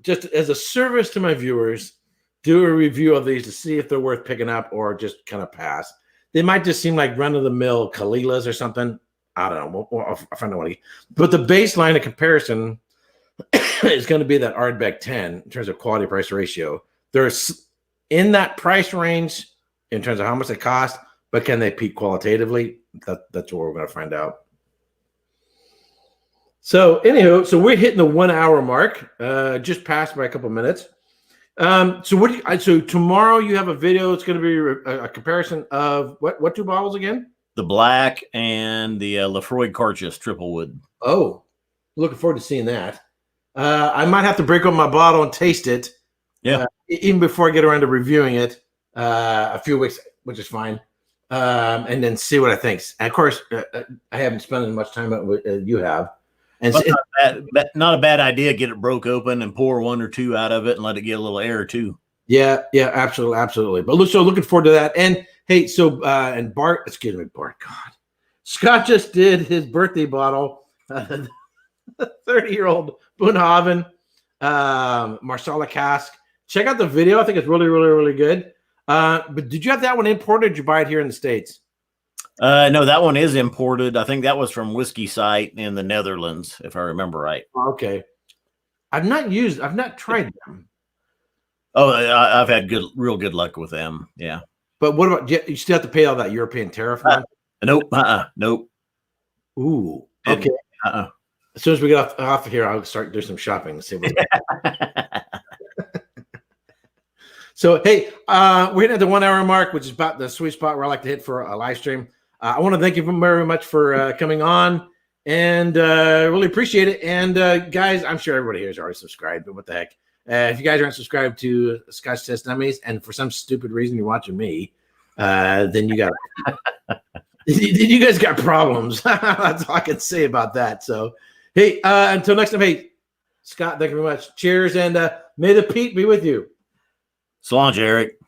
just as a service to my viewers, do a review of these to see if they're worth picking up or just kind of pass. They might just seem like run-of-the-mill Kalilas or something. I don't know. I'll find out what but the baseline of comparison is going to be that Ardbeg 10 in terms of quality price ratio. There's in that price range in terms of how much they cost, but can they peak qualitatively? That's what we're going to find out. So anywho, so we're hitting the 1 hour mark, just passed by a couple minutes. So tomorrow you have a video. It's going to be a comparison of what two bottles again? The black and the Lafroy Cartridge triple wood. Oh, looking forward to seeing that. I might have to break open my bottle and taste it. Yeah. Even before I get around to reviewing it, a few weeks, which is fine. And then see what I think. And of course, I haven't spent as much time as you have. And not a bad idea. Get it broke open and pour one or two out of it and let it get a little air too. Yeah, absolutely. But so looking forward to that. And hey, and Bart, God, Scott just did his birthday bottle, the 30-year-old Bunhaven Marsala cask. Check out the video. I think it's really, really, really good. But did you have that one imported? Or did you buy it here in the States? No, that one is imported. I think that was from Whiskey Site in the Netherlands, if I remember right. Okay. I've not tried them. Oh, I've had real good luck with them. Yeah. But what about, you still have to pay all that European tariff? Nope. Nope. Ooh. Okay. As soon as we get off of here, I'll start doing some shopping and see what. So, hey, we're hitting at the 1 hour mark, which is about the sweet spot where I like to hit for a live stream. I want to thank you very much for coming on and really appreciate it. And guys, I'm sure everybody here is already subscribed, but what the heck? If you guys aren't subscribed to Scotch Test Dummies and for some stupid reason you're watching me, then you guys got problems. That's all I can say about that. So, hey, until next time, hey, Scott, thank you very much. Cheers, and may the peat be with you. So long, Erik.